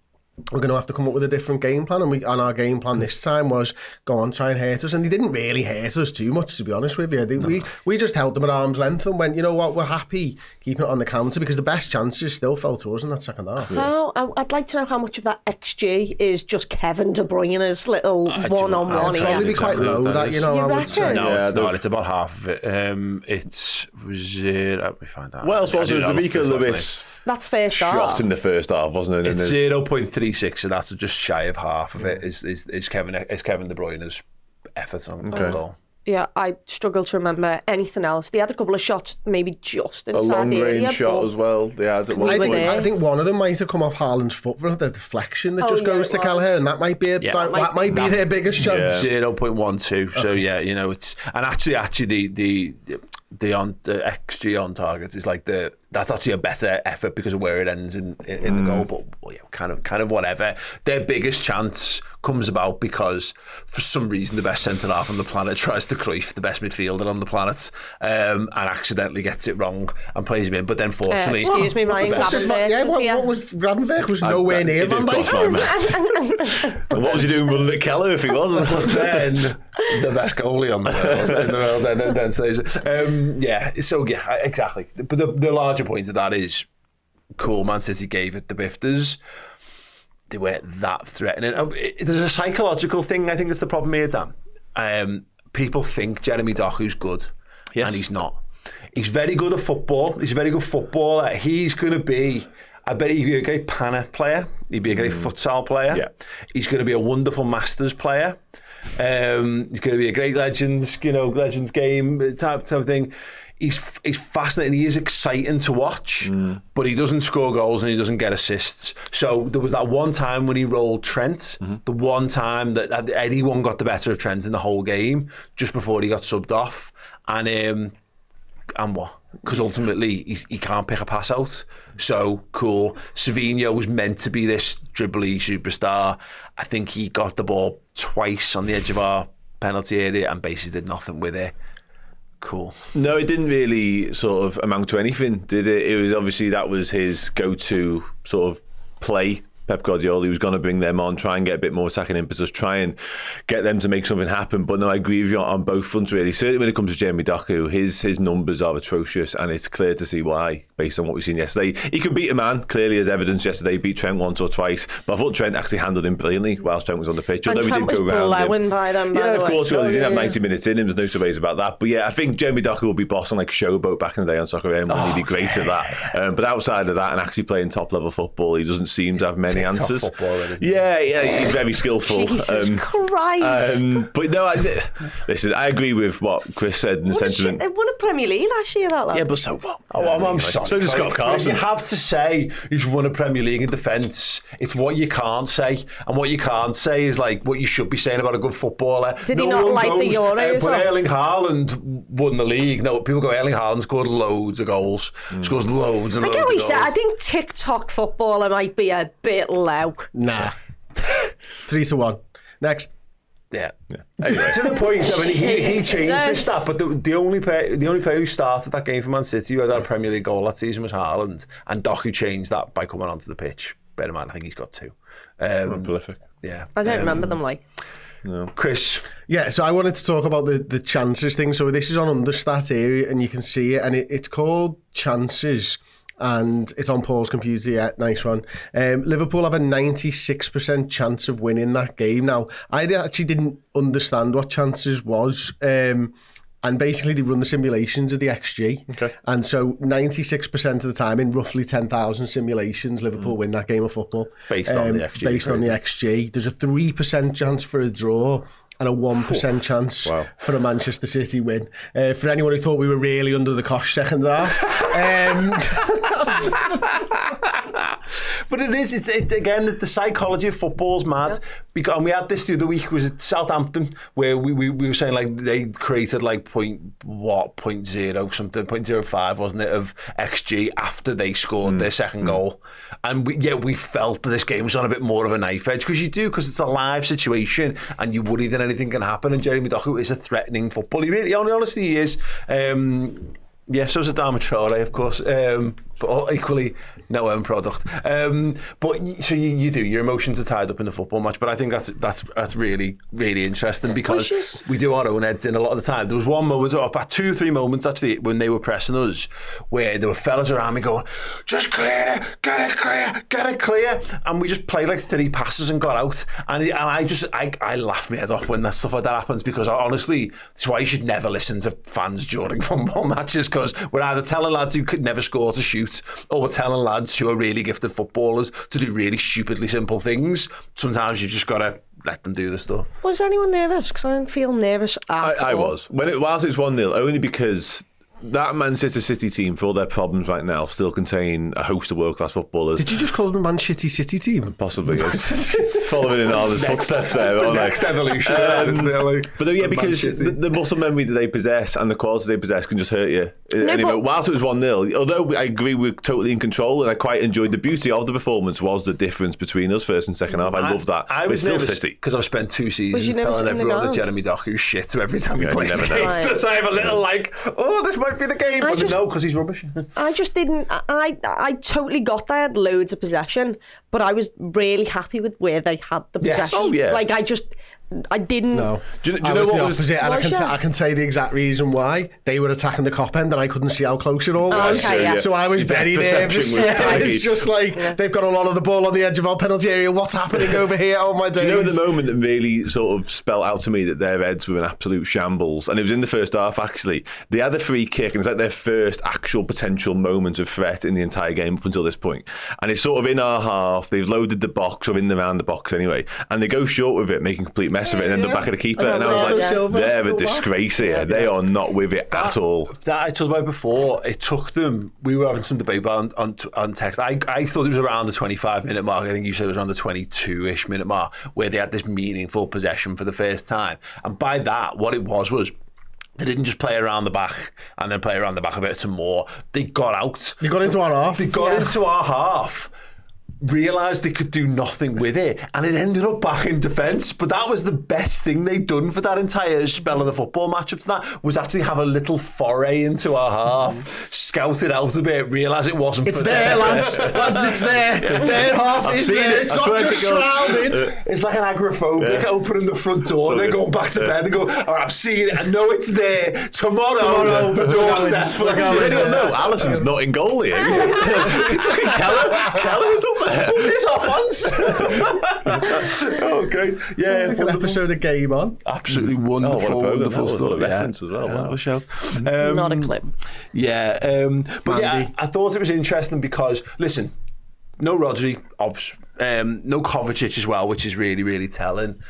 we're going to have to come up with a different game plan. And our game plan this time was go on, try and hurt us. And they didn't really hurt us too much, to be honest with you. We just held them at arm's length and went, you know what, we're happy keeping it on the counter, because the best chances still fell to us in that second half. I'd like to know how much of that XG is just Kevin De Bruyne's little one-on-one. It's probably be quite low, that, I would say. No, it's not. It's about half of it. It was... let me find out. What else was it? Rico Lewis. That's first half. Shot in the first half, wasn't it? It's 0.36, so that's just shy of half of it. Is Kevin De Bruyne's effort on goal. Yeah, I struggle to remember anything else. They had a couple of shots, maybe just A inside the area. long-range shot as well. They had at one I point. think one of them might have come off Haaland's foot for the deflection that just goes to it was. Kelleher, and that might be that might be their biggest chance. 0.12. So yeah, you know, it's, and actually the XG on target is like that's actually a better effort because of where it ends in the goal. But well, yeah, kind of whatever. Their biggest chance comes about because for some reason the best centre half on the planet tries to Cruyff, the best midfielder on the planet, and accidentally gets it wrong and plays him in. But then fortunately, excuse me, Ryan Gravenberch. What was Gravenberch was nowhere near Van Dijk. What was he doing running at Keller if he wasn't? then the best goalie on the world, then says it. Yeah, so yeah, exactly. But the larger point of that is, cool, Man City gave it the bifters. They weren't that threatening. There's a psychological thing, I think that's the problem here, Dan. People think Jeremy Doku's good, and he's not. He's very good at football. He's a very good footballer. He's going to be, I bet he'd be a great panna player. He'd be a great futsal player. Yeah. He's going to be a wonderful Masters player. He's going to be a great Legends game type of thing. He's fascinating. He is exciting to watch, but he doesn't score goals and he doesn't get assists. So there was that one time when he rolled Trent, the one time that anyone got the better of Trent in the whole game, just before he got subbed off. And what? Because ultimately he can't pick a pass out. So cool. Savinho was meant to be this dribbly superstar. I think he got the ball twice on the edge of our penalty area and basically did nothing with it. Cool. No, it didn't really sort of amount to anything, did it? It was obviously that was his go-to sort of play. Pep Guardiola, he was going to bring them on, try and get a bit more attacking impetus, try and get them to make something happen. But no, I agree with you on both fronts, really. Certainly when it comes to Jeremy Doku, his numbers are atrocious, and it's clear to see why, based on what we've seen yesterday. He could beat a man, clearly as evidence yesterday, beat Trent once or twice, but I thought Trent actually handled him brilliantly whilst Trent was on the pitch. And Trent was blowing by them, by the way. Of course, he didn't have 90 minutes in him, there's no two ways about that. But yeah, I think Jeremy Doku will be boss on like Showboat back in the day on Soccer AM, and he'd be great at that. But outside of that, and actually playing top-level football, he doesn't seem to have many answers. Yeah, he's very skillful. Jesus Christ. But no, listen, I agree with what Chris said in the sentiment. They won a Premier League last year, that lad. Yeah, but so what? I'm sorry. So does Scott Carson. You have to say he's won a Premier League in defence. It's what you can't say. And what you can't say is like what you should be saying about a good footballer. Did he not like the Euros? But Erling Haaland won the league. No, people go, Erling Haaland scored loads of goals. Scores loads and loads of goals. I get what you said. I think TikTok footballer might be a bit low. Nah. 3-1. Next. Yeah. Anyway, to the point, I mean, he changed his stat, but the only player who started that game for Man City who had a Premier League goal that season was Haaland, and Doku changed that by coming onto the pitch. Bear in mind, I think he's got 2. Prolific. Yeah. I don't remember them like. No. Chris. Yeah, so I wanted to talk about the chances thing. So this is on Understat area, and you can see it, and it's called chances. And it's on Paul's computer, yeah, nice one. Liverpool have a 96% chance of winning that game. Now, I actually didn't understand what chances was. And basically they run the simulations of the XG. Okay. And so 96% of the time, in roughly 10,000 simulations, Liverpool win that game of football. Based on the XG. Based on the XG. There's a 3% chance for a draw and a 1% chance for a Manchester City win. For anyone who thought we were really under the cosh second half. But it's again, the psychology of football's mad. Because, and we had this the other week, was at Southampton, where we were saying like they created like 0.0 something, 0.05 wasn't it, of XG after they scored their second goal. And we felt that this game was on a bit more of a knife edge, because it's a live situation and you worry that anything can happen. And Jeremy Doku is a threatening football. He really, honestly, he is. Yeah, so is Adama Traore, of course, but equally no own product. But so you do, your emotions are tied up in the football match. But I think that's really, really interesting, because we do our own heads in a lot of the time. There was one moment, or 2-3 moments actually, when they were pressing us, where there were fellas around me going, just clear it, get it clear. And we just played like 3 passes and got out. And I laugh my head off when that stuff like that happens, because honestly, that's why you should never listen to fans during football matches, because we're either telling lads who could never score to shoot, or we're telling lads who are really gifted footballers to do really stupidly simple things. Sometimes you've just got to let them do the stuff. Was anyone nervous? Because I didn't feel nervous at all. I was. Whilst it's 1-0, only because that Manchester City team, for all their problems right now, still contain a host of world-class footballers. Did you just call them Manchester City team? Possibly. Following in Arnold's footsteps there. The next evolution. But yeah, because the muscle memory that they possess and the quality they possess can just hurt you. Anyway, whilst it was 1-0, although I agree we're totally in control and I quite enjoyed the beauty of the performance was the difference between us first and second half. I love that. I was still nervous City. because I've spent 2 seasons telling everyone that Jeremy Doku shit every time he plays never know. against us. I have a little this might be the game, but no, because he's rubbish. I just didn't. I totally got they had loads of possession, but I was really happy with where they had the possession. Oh yeah. Like I didn't. No. Do you know what was opposite? And I can tell you the exact reason why. They were attacking the cop end and I couldn't see how close it all was. Okay, yeah. So I was very nervous. It's just like they've got a lot of the ball on the edge of our penalty area. What's happening over here? Oh my days. Do you know the moment that really sort of spelled out to me that their heads were in absolute shambles? And it was in the first half actually. They had a free kick and it's like their first actual potential moment of threat in the entire game up until this point. And it's sort of in our half. They've loaded the box or in and around the box anyway. And they go short with it, making a complete mess of it, and end up back at the keeper. And I was like, they're a disgrace here. They are not with it at all. That I told about before. It took them. We were having some debate on text. I thought it was around the 25-minute mark. I think you said it was around the 22-ish minute mark where they had this meaningful possession for the first time. And by that, what it was they didn't just play around the back and then play around the back a bit some more. They got out. They got into our half. They got into our half. Realised they could do nothing with it, and it ended up back in defence. But that was the best thing they'd done for that entire spell of the football match up to that, was actually have a little foray into our half, scout it out a bit, realise it wasn't it's for there, them. lads, it's there. Their half is there. It's not just shrouded. It's like an agoraphobic opening the front door, then going back to bed and go, oh, I've seen it, I know it's there. Tomorrow the doorstep. Alisson's not in goal here. Keller was up there. Here's our fans. Oh, great. Yeah, Like an episode of Game On. Absolutely wonderful, wonderful stuff. What a reference as well. Wow. Shout. Not a clip. Yeah, but yeah, I thought it was interesting because, listen, no Rodri, no Kovacic as well, which is really, really telling.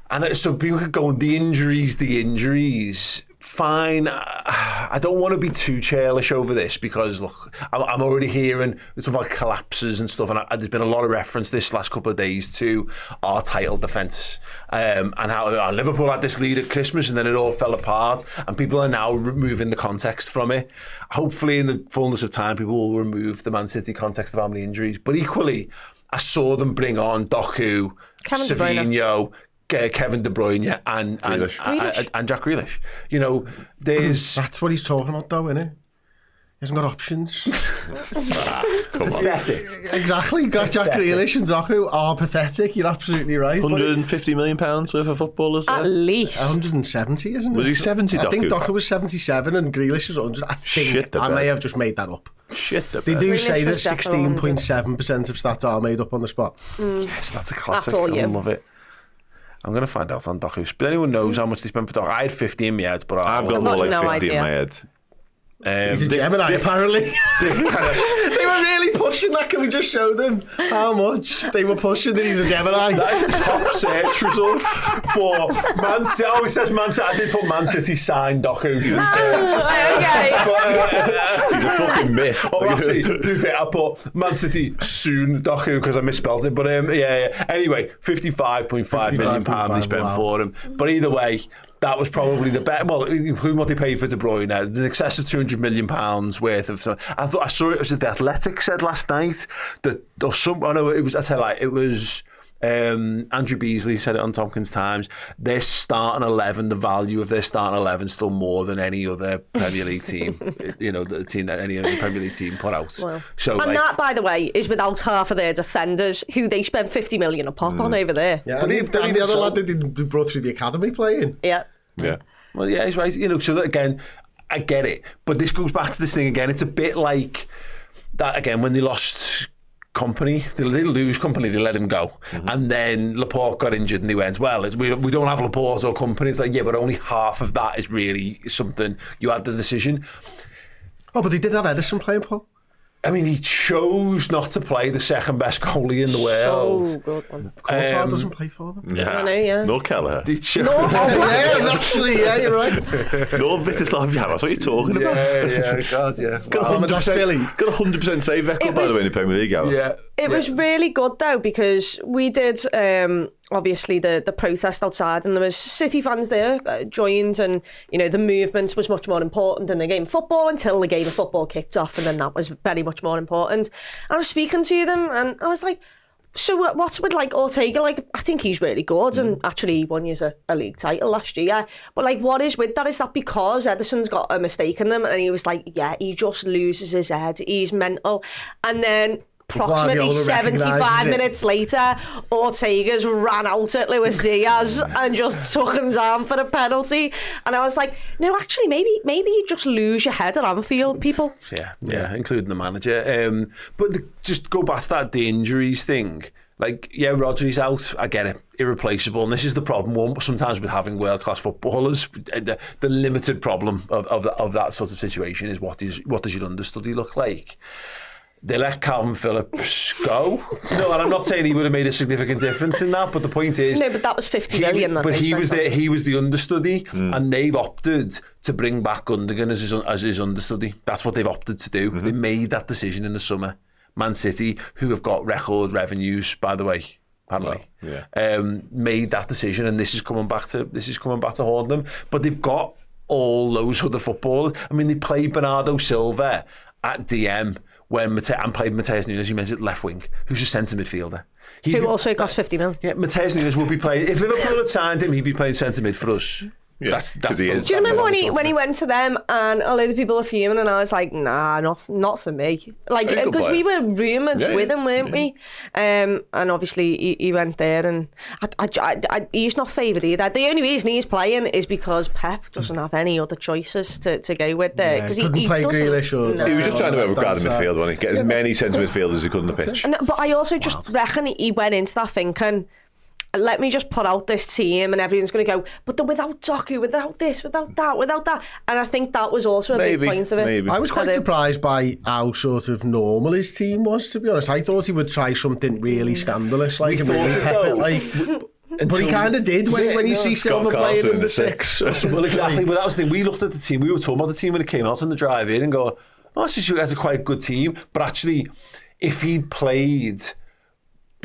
And so people could go, the injuries. Fine. I don't want to be too churlish over this because, look, I'm already hearing talking about collapses and stuff, and there's been a lot of reference this last couple of days to our title defence and how Liverpool had this lead at Christmas and then it all fell apart, and people are now removing the context from it. Hopefully, in the fullness of time, people will remove the Man City context of how many injuries. But equally, I saw them bring on Doku, Savinho, Kevin De Bruyne and Jack Grealish. You know, there's... That's what he's talking about though, isn't it? He hasn't got options. It's pathetic. Exactly. Jack Grealish and Doku are pathetic. You're absolutely right. £150 million worth of footballers there? At least 170, isn't it? Was he 70, I think Doku? Doku was 77 and Grealish is 100. I think I may have just made that up. They do say that 16.7% of stats are made up on the spot. Yes, that's a classic. That's all I love it. I'm going to find out on Doku. But anyone knows how much they spent for Doku? I had 50 in my head, but I've got more like 50 in my head. He's a Gemini, apparently. They were really pushing that. Can we just show them how much they were pushing that he's a Gemini? That is the top search result for Man City. Oh, it says Man City. I did put Man City signed Doku. Okay. He's a fucking myth. Oh, actually, to be fair, I put Man City soon Doku because I misspelled it. But yeah. Anyway, £55.5 million they spent for him. But either way, that was probably the best. Well, including what they paid for De Bruyne, there's in excess of £200 million worth of. I saw it was the Athletic said last night that there's some. I know it was. I tell you, it was. Andrew Beasley said it on Tompkins Times. Their starting 11, the value of their starting 11, still more than any other Premier League team. You know, the team that any other Premier League team put out. Well, so, and that, by the way, is without half of their defenders, who they spent 50 million a pop on over there. Yeah, and the other lad they brought through the academy playing. Yeah. Well, yeah, he's right. You know, so that, again, I get it, but this goes back to this thing again. It's a bit like that again when they lost Company, they lose Company, they let him go, and then Laporte got injured and they went, well, we don't have Laporte or Company. It's like, yeah, but only half of that is really something. You had the decision. Oh, but they did have Ederson playing, Paul. I mean, he chose not to play the second best goalie in the world. So good one. Courtois doesn't play for them. Yeah. I know, yeah. No Kelleher. Yeah, actually, yeah, you're right. No Vitislav, yeah, that's what you're talking about. Yeah, God, yeah. Josh Philly. Got a 100% save record, by the way, in the Premier League, Alex. Yeah. It was really good though, because we did obviously the protest outside, and there was City fans there joined, and the movement was much more important than the game of football until the game of football kicked off, and then that was very much more important. And I was speaking to them, and I was like, so what's with like Ortega? Like, I think he's really good, and actually he won a league title last year. But like, what is with that? Is that because Ederson's got a mistake in them? And he was like, yeah, he just loses his head. He's mental. And then approximately 75 minutes later, Ortega's ran out at Luis Diaz and just took him down for a penalty. And I was like, no, actually, maybe you just lose your head at Anfield, people. Yeah, including the manager. But just go back to that the injuries thing. Like, yeah, Rodri's out. I get it, irreplaceable, and this is the problem. Sometimes with having world-class footballers, the limited problem of that sort of situation is what does your understudy look like? They let Calvin Phillips go. No, and I'm not saying he would have made a significant difference in that, but the point is... No, but that was 50 million. But he was the understudy, and they've opted to bring back Gundogan as his understudy. That's what they've opted to do. They made that decision in the summer. Man City, who have got record revenues, by the way, apparently, made that decision, and this is coming back to haunt them. But they've got all those other footballers. I mean, they played Bernardo Silva at DM, and played Mateus Nunes, you mentioned left wing, who's a centre midfielder. Who also cost 50 million. Yeah, Mateus Nunes would be playing, if Liverpool had signed him, he'd be playing centre mid for us. Yeah, that's Do you remember when he went to them and a load of people were fuming, and I was like, nah, not for me. Like, because we were rumoured with him, weren't we? And obviously he went there, and he's not favoured either. The only reason he's playing is because Pep doesn't have any other choices to go with there. Because he couldn't play Grealish. He was just trying to overguard the midfield, wasn't he? Get as many centre midfielders as he could on the pitch. But I also just reckon he went into that thinking, let me just put out this team and everyone's going to go, but they're without Doku, without this, without that. And I think that was also a big point of it. Maybe. I was quite surprised by how sort of normal his team was, to be honest. I thought he would try something really scandalous, like really pep it, like... But he kind of did when you see Silva playing in the six. Well, exactly. But that was the thing. We looked at the team. We were talking about the team when it came out on the drive-in and go, oh, this is a quite good team. But actually, if he'd played...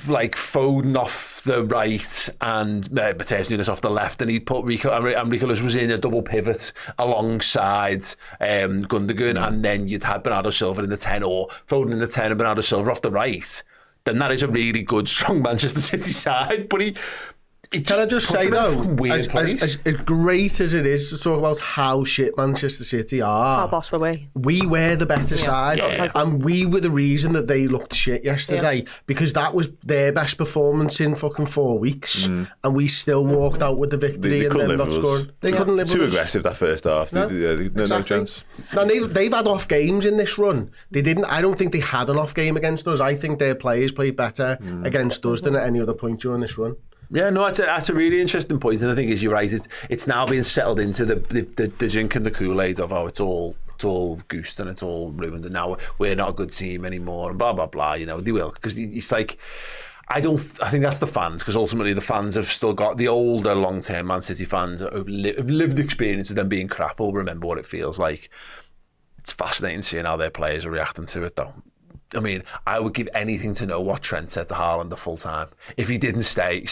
like Foden off the right and Mateus Nunes off the left, and he'd put Rico was in a double pivot alongside Gundogan, and then you'd had Bernardo Silva in the 10, or Foden in the 10 and Bernardo Silva off the right, then that is a really good, strong Manchester City side. But can I just say though, as great as it is to talk about how shit Manchester City are, how boss were we were the better side, and we were the reason that they looked shit yesterday, because that was their best performance in fucking 4 weeks, and we still walked out with the victory and then not scoring. They couldn't live with us. Too aggressive that first half. No chance. Now they've had off games in this run. They didn't. I don't think they had an off game against us. I think their players played better against us than at any other point during this run. Yeah, no, that's a really interesting point, and I think, as you're right, it's now being settled into the drinking the Kool-Aid of, it's all goosed and it's all ruined, and now we're not a good team anymore, and blah blah blah. They will, because it's like, I think that's the fans, because ultimately the fans have still got the older long-term Man City fans who've lived experience of them being crap will remember what it feels like. It's fascinating seeing how their players are reacting to it, though. I mean, I would give anything to know what Trent said to Haaland the full time. If he didn't stay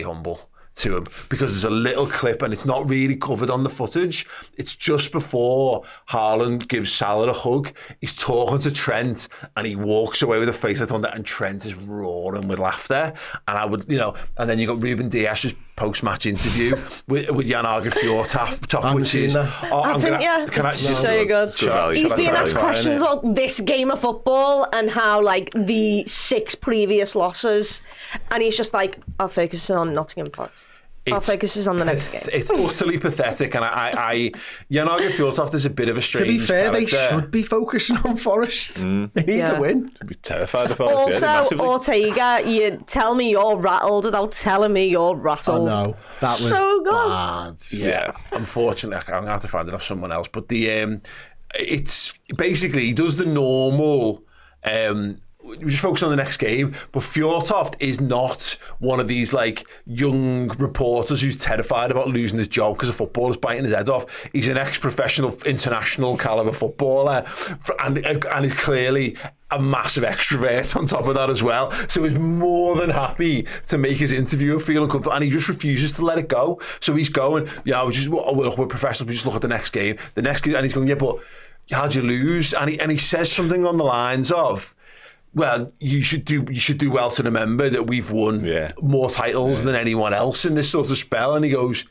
humble to him, because there's a little clip and it's not really covered on the footage. It's just before Haaland gives Salah a hug. He's talking to Trent and he walks away with a face like thunder, and Trent is roaring with laughter. And I would, and then you got Ruben Dias's post-match interview with Jan Arge Fjordhoff, which is... I think, so good. He's being asked questions about this game of football and how, like, the 6 previous losses, and he's just like, I'll focus on Nottingham Forest. I'll focus on the next game. It's utterly pathetic, and Jan Arge Fjordhoff is a bit of a strange To be fair, character. They should be focusing on Forest. They need to win. I'd be terrified of Forest. Also, Ortega, you tell me you're rattled without telling me you're rattled. Oh no, that was so good. Bad. Yeah, unfortunately, I'm going to have to find it off someone else. But it's basically, he does the normal We just focus on the next game. But Fjortoft is not one of these like young reporters who's terrified about losing his job because a footballer's biting his head off. He's an ex-professional, international caliber footballer, and is clearly a massive extrovert on top of that as well. So he's more than happy to make his interviewer feel uncomfortable, and he just refuses to let it go. So he's going, we're professionals, we just look at the next game. And he's going, yeah, but how'd you lose? And he says something on the lines of, well, you should do well to remember that we've won more titles than anyone else in this sort of spell. And he goes,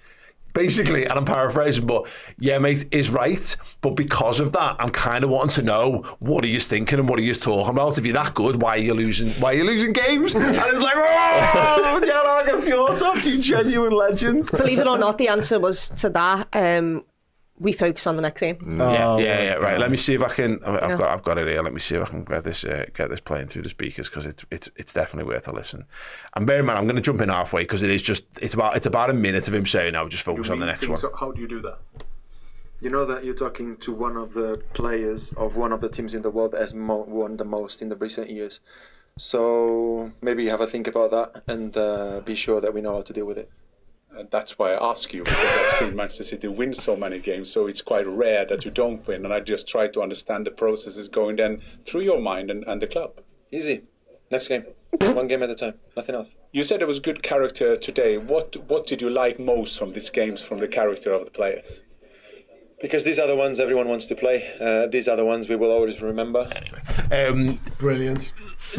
basically, and I'm paraphrasing, but yeah, mate, is right. But because of that, I'm kind of wanting to know what are you thinking and what are you talking about. If you're that good, why are you losing games? And it's like, oh, yeah, like a Fjortoft, you genuine legend. Believe it or not, the answer was to that. We focus on the next game. Yeah. Right. Let me see if I can. I've got it here. Let me see if I can get this playing through the speakers, because it's definitely worth a listen. And bear in mind, I'm going to jump in halfway because it's about a minute of him saying, "I'll just focus on the next one." So how do you do that? You know that you're talking to one of the players of one of the teams in the world that has won the most in the recent years. So maybe have a think about that and be sure that we know how to deal with it. And that's why I ask you, because I've seen Manchester City win so many games, so it's quite rare that you don't win. And I just try to understand the processes going then through your mind and the club. Easy. Next game. One game at a time. Nothing else. You said it was good character today. What did you like most from these games, from the character of the players? Because these are the ones everyone wants to play. These are the ones we will always remember. Brilliant.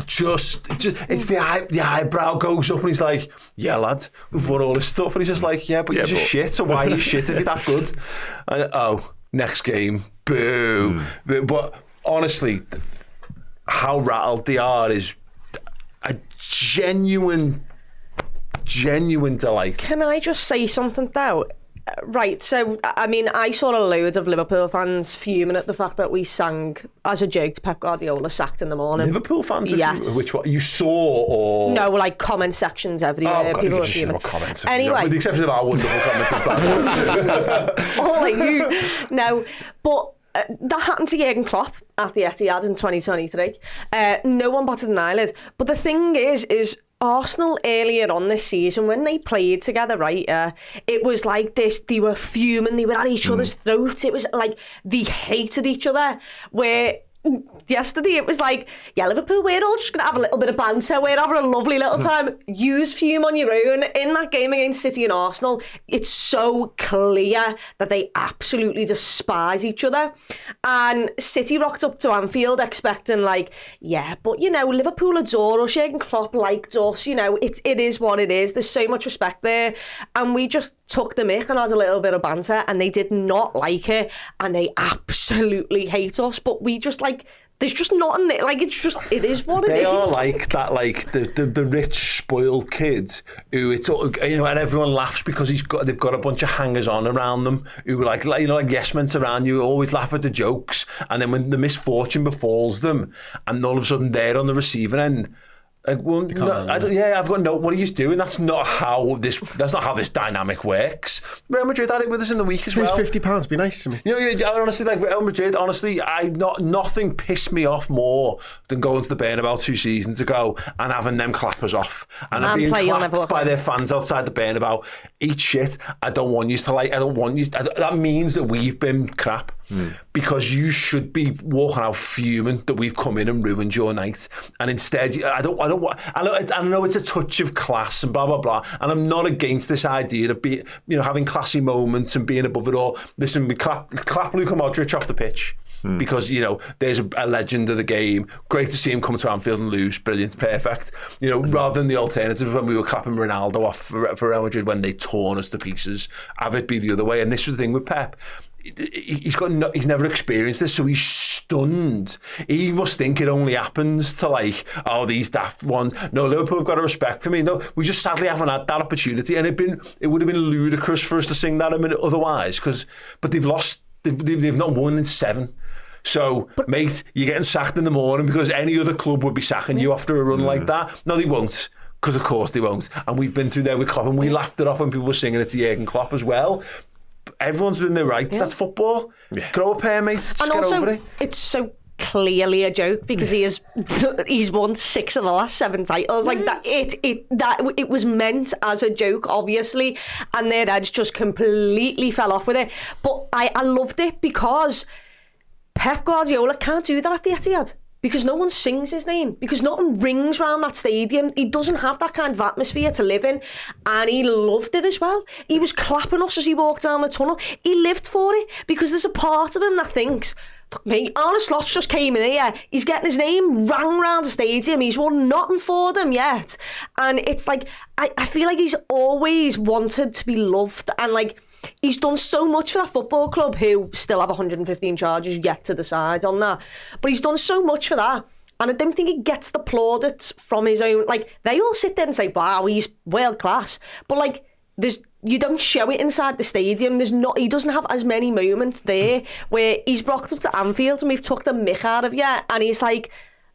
Just it's the eyebrow goes up and he's like, yeah, lad, we've won all this stuff. And he's just like, yeah, but you're just shit. So why are you shit if you're that good? And next game, boo. But honestly, how rattled they are is a genuine delight. Can I just say something though? Right, so, I mean, I saw a load of Liverpool fans fuming at the fact that we sang, as a joke, to Pep Guardiola sacked in the morning. Liverpool fans? Yes. Which one? You saw, or...? No, like, comment sections everywhere. Oh, people were fuming. Comments. Anyway. With the exception of our wonderful comments. All I use. No, but... that happened to Jurgen Klopp at the Etihad in 2023. No one batted an eyelid. But the thing is Arsenal earlier on this season, when they played together, right, it was like this, they were fuming, they were at each other's throats. It was like they hated each other, where yesterday it was like, yeah, Liverpool, we're all just going to have a little bit of banter, we're having a lovely little time. Use fume on your own. In that game against City and Arsenal, it's so clear that they absolutely despise each other. And City rocked up to Anfield expecting like, yeah, but you know, Liverpool adore us, Jurgen Klopp liked us, you know, it is what it is, there's so much respect there. And we just took the mick and had a little bit of banter, and they did not like it, and they absolutely hate us. But we just like, there's just nothing there. Like, it's just, it is what it is. They are like that, like the rich spoiled kid who it's, you know, and everyone laughs because they've got a bunch of hangers on around them who like yes men around you, who always laugh at the jokes, and then when the misfortune befalls them, and all of a sudden they're on the receiving end. Like, well, no, I've got no. What are you doing? That's not how this dynamic works. Real Madrid had it with us in the week as well. It's £50. Be nice to me. You know, honestly, like Real Madrid. Honestly, nothing pissed me off more than going to the Bernabeu 2 seasons ago and having them clappers off and being clapped by their fans outside the Bernabeu. Eat shit. I don't want you to like. I don't want you. That means that we've been crap. Because you should be walking out fuming that we've come in and ruined your night, and instead I know it's a touch of class and blah blah blah, and I'm not against this idea of having classy moments and being above it all. Listen, we clap Luka Modric off the pitch. Because, you know, there's a legend of the game. Great to see him come to Anfield and lose. Brilliant, perfect. You know, rather than the alternative when we were clapping Ronaldo off for Real Madrid when they torn us to pieces. Have it be the other way. And this was the thing with Pep. He's never experienced this, so he's stunned. He must think it only happens to like, these daft ones. No, Liverpool have got a respect for me. No, we just sadly haven't had that opportunity, and it would have been ludicrous for us to sing that a minute otherwise. But they've lost. They've not won in 7. So, mate, you're getting sacked in the morning because any other club would be sacking you after a run like that. No, they won't. Because, of course, they won't. And we've been through there with Klopp, and we laughed it off when people were singing it to Jurgen Klopp as well. Everyone's doing their rights. That's football. Grow up here, mate. Just and get also, over it. It's so clearly a joke because he's won 6 of the last 7 titles. Like that, it was meant as a joke, obviously, and their heads just completely fell off with it. But I loved it because Pep Guardiola can't do that at the Etihad. Because no one sings his name, because nothing rings around that stadium. He doesn't have that kind of atmosphere to live in, and he loved it as well. He was clapping us as he walked down the tunnel. He lived for it, because there's a part of him that thinks, fuck me, Arne Slot's just came in here, he's getting his name rang around the stadium, he's won nothing for them yet. And it's like, I feel like he's always wanted to be loved, and like, he's done so much for that football club, who still have 115 charges yet to decide on that. But he's done so much for that. And I don't think he gets the plaudits from his own. Like, they all sit there and say, wow, he's world class. But like, you don't show it inside the stadium. He doesn't have as many moments there where he's rocked up to Anfield and we've took the mick out of you. And he's like,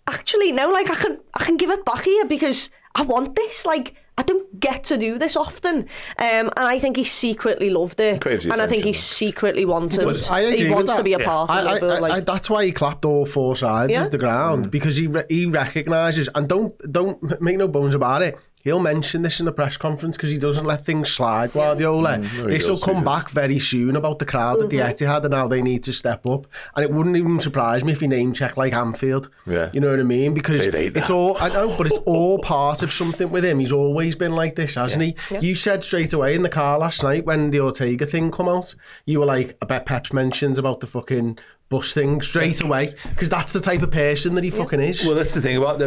actually, no, like, I can give it back here because I want this. Like, I don't get to do this often, and I think he secretly loved it, and I think he secretly wanted. He wants to be a part of it. That's why he clapped all 4 sides of the ground, because he recognises, and don't make no bones about it. He'll mention this in the press conference because he doesn't let things slide, Guardiola. This will come back very soon about the crowd at the Etihad and how they need to step up. And it wouldn't even surprise me if he name-checked like Anfield. Yeah. You know what I mean? Because it's all, I know, but it's all part of something with him. He's always been like this, hasn't he? Yeah. You said straight away in the car last night when the Ortega thing come out, you were like, I bet Pep's mentions about the fucking bus thing straight away, because that's the type of person that he fucking is. Well, that's the thing about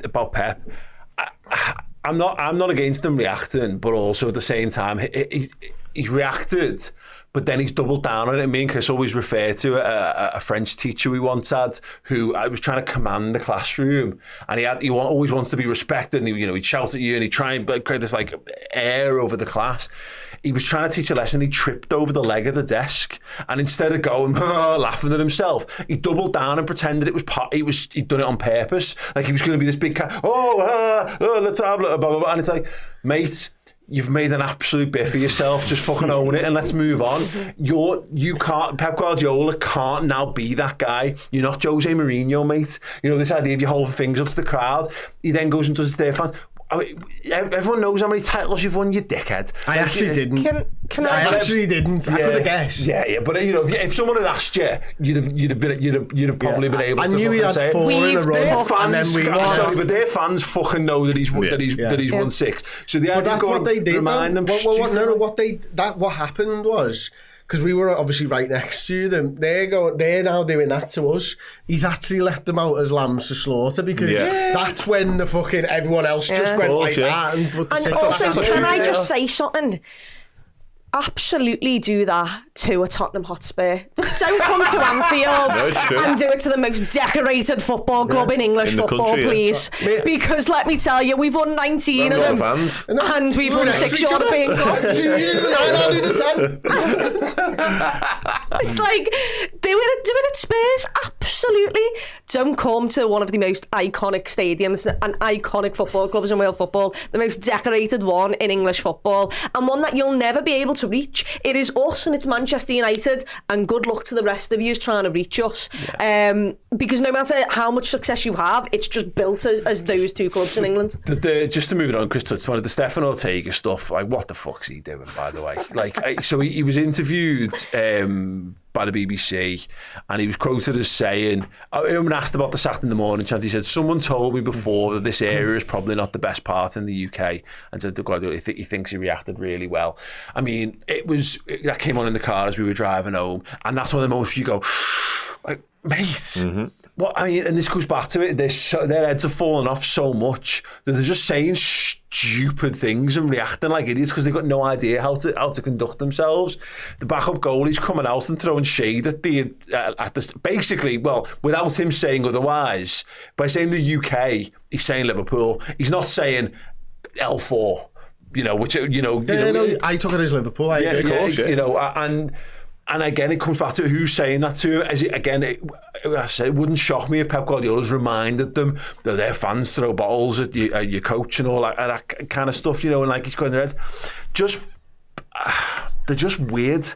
about Pep. I'm not against him reacting, but also at the same time, he's reacted, but then he's doubled down on it. Me and Chris always refer to a French teacher we once had who I was trying to command the classroom, and he always wants to be respected, and he'd shout at you and he'd try and create this like air over the class. He was trying to teach a lesson, he tripped over the leg of the desk, and instead of going laughing at himself, he doubled down and pretended he'd done it on purpose, like he was going to be this big cat. Let's have blah, blah, blah. And it's like, mate, you've made an absolute biff of yourself, just fucking own it and let's move on. Pep Guardiola can't now be that guy. You're not Jose Mourinho, mate. This idea of you holding things up to the crowd. He then goes and does it to their fans. Everyone knows how many titles you've won, you dickhead. I actually didn't. I actually didn't. I could have guessed. Yeah. But if someone had asked you, you'd have probably been able to. I knew he had 4 in a row, and then we won. Sorry, but their fans fucking know that he's won 6. So the idea what they did. Remind them. What happened was, because we were obviously right next to them, they're now doing that to us. He's actually let them out as lambs to slaughter, because that's when the fucking everyone else just went like that. And also, can I just say something? Absolutely do that to a Tottenham Hotspur. Don't come to Anfield and do it to the most decorated football club in English football, please. Because let me tell you, we've won 19 of them, and we've won 6 European Cups. It's like, do it at Spurs. Absolutely. Don't come to one of the most iconic stadiums and iconic football clubs in world football, the most decorated one in English football, and one that you'll never be able to reach. It is us and it's Manchester United, and good luck to the rest of you trying to reach us. Because no matter how much success you have, it's just built as those 2 clubs in England. Just to move it on, Chris touched on the Stefan Ortega stuff. Like, what the fuck's he doing, by the way? Like, so he was interviewed by the BBC, and he was quoted as saying, when asked about the Saturday in the morning chant, he said, someone told me before that this area is probably not the best part in the UK, and said to Guardiola, he thinks he reacted really well. I mean, that came on in the car as we were driving home, and that's one of the moments you go, like, mate, what? I mean, and this goes back to it, their heads have fallen off so much that they're just saying stupid things and reacting like idiots because they've got no idea how to conduct themselves. The backup goalie's coming out and throwing shade at basically, well, without him saying otherwise. By saying the UK, he's saying Liverpool. He's not saying L4. I took it as Liverpool. I agree. Of course, and again, it comes back to who's saying that to him. It wouldn't shock me if Pep Guardiola's reminded them that their fans throw bottles at your coach and all that kind of stuff, and like he's going their heads. They're just weird.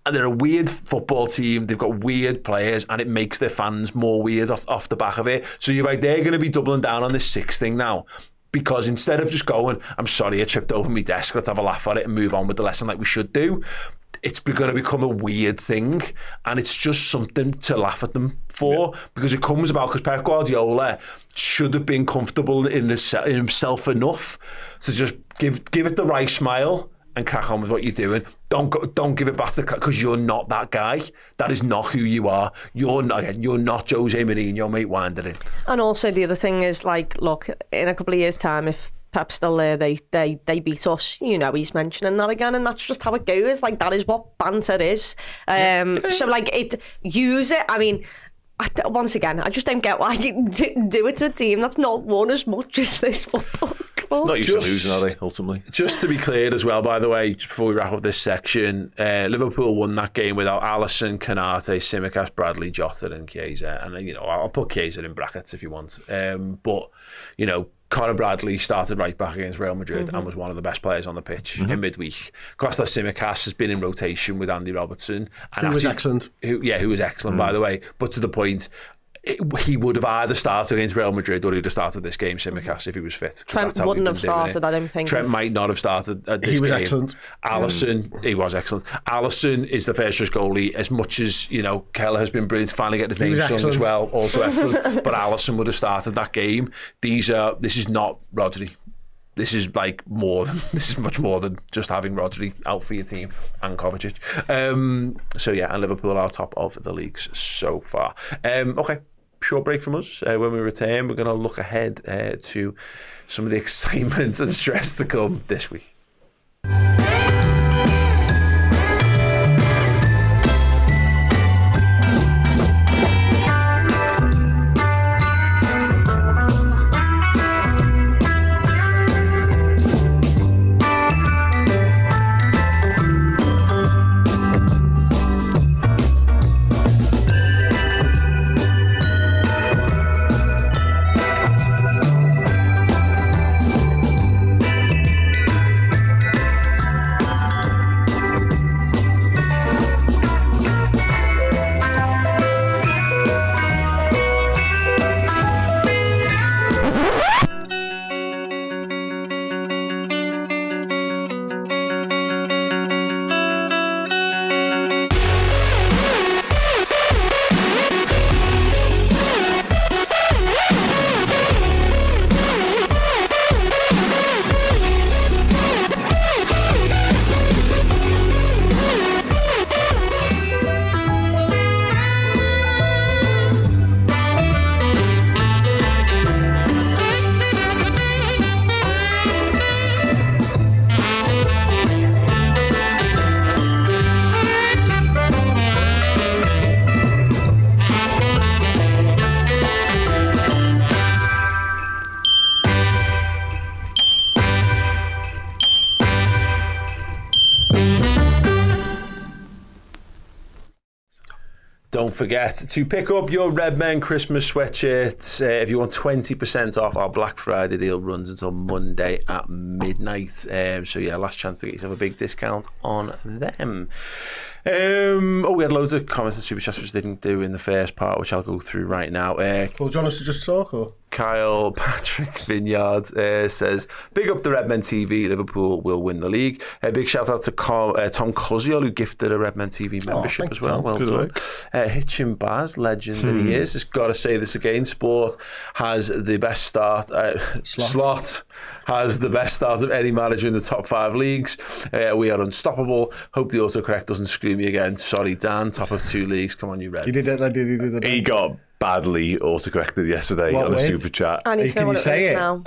And they're a weird football team. They've got weird players, and it makes their fans more weird off the back of it. So you're like, they're going to be doubling down on this 6 thing now. Because instead of just going, I'm sorry, I tripped over my desk, let's have a laugh at it and move on with the lesson like we should do, it's going to become a weird thing. And it's just something to laugh at them for. Because it comes about, because Pep Guardiola should have been comfortable in himself enough to just give it the right smile and crack on with what you're doing. Don't give it back to, because you're not that guy. That is not who you are. You're not Jose Mourinho, mate, wandering. And also the other thing is, like, look, in a couple of years' time, if Pep's still there, they beat us. You know, he's mentioning that again, and that's just how it goes. Like, that is what banter is. So, like, use it. I mean, once again, I just don't get why you do it to a team that's not won as much as this football club. Not used to losing, are they, ultimately? Just to be clear as well, by the way, just before we wrap up this section, Liverpool won that game without Alisson, Konate, Tsimikas, Bradley, Jota and Chiesa. And, you know, I'll put Chiesa in brackets if you want. But, you know, Conor Bradley started right back against Real Madrid and was one of the best players on the pitch in midweek. Costa Tsimikas has been in rotation with Andy Robertson. And who was excellent. Who was excellent, by the way. But to the point, he would have either started against Real Madrid or he'd have started this game, Tsimikas, if he was fit. Trent wouldn't have started, I don't think. Trent might not have started at this game. He was excellent. Alisson, he was excellent. Alisson is the first choice goalie, as much as, you know, Keller has been brilliant to finally get his name sung as well, also excellent. But Alisson would have started that game. This is not Rodri. This is like this is much more than just having Rodri out for your team and Kovacic. So yeah, and Liverpool are top of the leagues so far. Okay. Short break from us. When we return, we're going to look ahead to some of the excitement and stress to come this week. Don't forget to pick up your Redmen Christmas sweatshirts. If you want 20% off, our Black Friday deal runs until Monday at midnight. So yeah, last chance to get yourself a big discount on them. We had loads of comments and super chats which didn't do in the first part, which I'll go through right now. Well, do you want us to just talk, or? Kyle Patrick Vineyard says, big up the Redmen TV, Liverpool will win the league. A big shout out to Tom Coziol, who gifted a Redmen TV membership as well. Well done. Hitchin Baz, legend that he is. Just got to say this again, Sport has the best start. Slot has the best start of any manager in the top 5 leagues. We are unstoppable. Hope the autocorrect doesn't screw me again. Sorry, Dan, top of 2 leagues. Come on, you Reds. He did it. He got badly autocorrected yesterday on a super chat. And Can you say it? Now.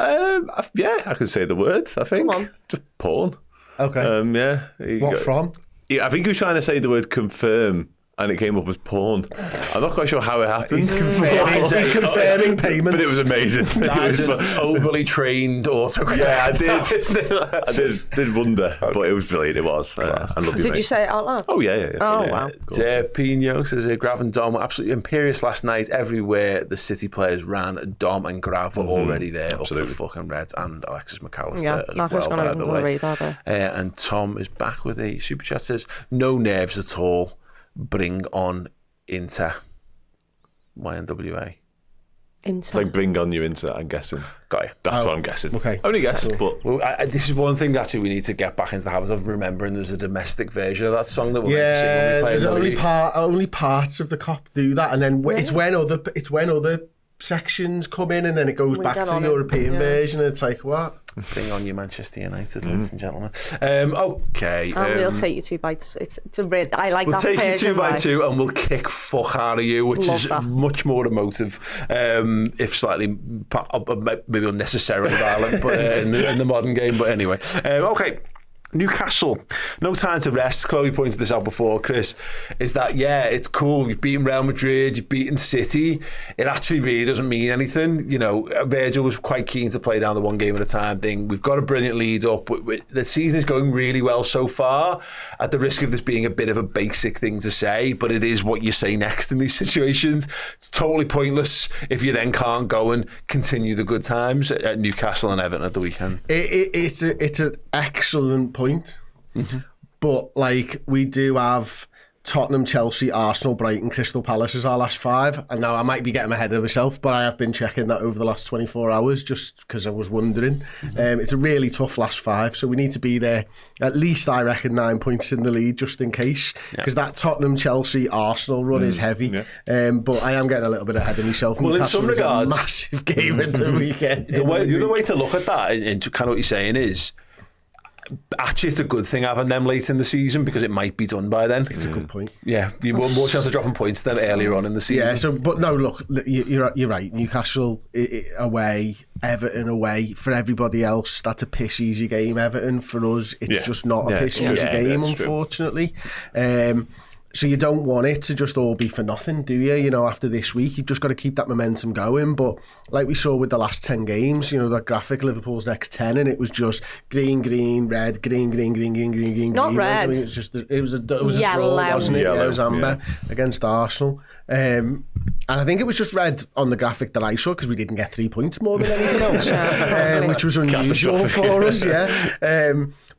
Yeah, I can say the word, I think. Come on. Just porn. Okay. Yeah. What from? I think he was trying to say the word confirm, and it came up as porn. I'm not quite sure how it happened. He's confirming payments. But it was amazing. That is an overly trained autocorrect. Yeah, I did wonder, but it was brilliant. It was. I love you, Did mate. you say it out loud? Oh, yeah. Oh, wow. Pino says Grav and Dom were absolutely imperious last night. Everywhere the City players ran, Dom and Grav were already there. Absolutely. Up the fucking Reds and Alexis McAllister Yeah, as Marco's well, gonna by the way. read that there. And Tom is back with a super chat. Says no nerves at all. Bring on Inter. YNWA. It's like bring on your Inter, I'm guessing. Got you. That's what I'm guessing. Okay. Only guess, but... Well, this is one thing actually we need to get back into the habit of remembering. There's a domestic version of that song that we're meant to sing when we play in the league. Only parts of the cop do that, and then it's when other sections come in, and then it goes back to the European version. And it's like, what? Bring on your Manchester United, ladies and gentlemen. Okay. We'll take you 2 bites. I like we'll that. We'll take you 2 by like. 2 and we'll kick fuck out of you, which Love is that. much more emotive, if slightly maybe unnecessarily violent, but in the modern game. But anyway, okay. Newcastle, no time to rest. Chloe pointed this out before, Chris, is that, yeah, it's cool. You've beaten Real Madrid, you've beaten City. It actually really doesn't mean anything. You know, Virgil was quite keen to play down the one game at a time thing. We've got a brilliant lead up. The season is going really well so far, at the risk of this being a bit of a basic thing to say, but it is what you say next in these situations. It's totally pointless if you then can't go and continue the good times at Newcastle and Everton at the weekend. It's an excellent point. Mm-hmm. But like, we do have Tottenham, Chelsea, Arsenal, Brighton, Crystal Palace as our last 5, and now I might be getting ahead of myself, but I have been checking that over the last 24 hours just because I was wondering. It's a really tough last 5, so we need to be there at least, I reckon, 9 points in the lead just in case, because that Tottenham, Chelsea, Arsenal run is heavy. But I am getting a little bit ahead of myself. Well, in some regards, a massive game in the weekend. The other way to look at that, and kind of what you're saying is, actually it's a good thing having them late in the season because it might be done by then. It's a good point. Yeah, you've more chance of dropping points than earlier on in the season. Yeah, but no, look, you're right. Newcastle away, Everton away. For everybody else, that's a piss easy game. Everton, for us, it's just not a piss easy game, unfortunately. So you don't want it to just all be for nothing, do you? You know, after this week, you've just got to keep that momentum going. But like we saw with the last 10 games, you know, that graphic, Liverpool's next 10, and it was just green, red, green. Not red. I mean, it was a Yellow. draw, wasn't it? Yellow, Yeah, it was amber against Arsenal. And I think it was just red on the graphic that I saw because we didn't get 3 points more than anything else, which was unusual for us,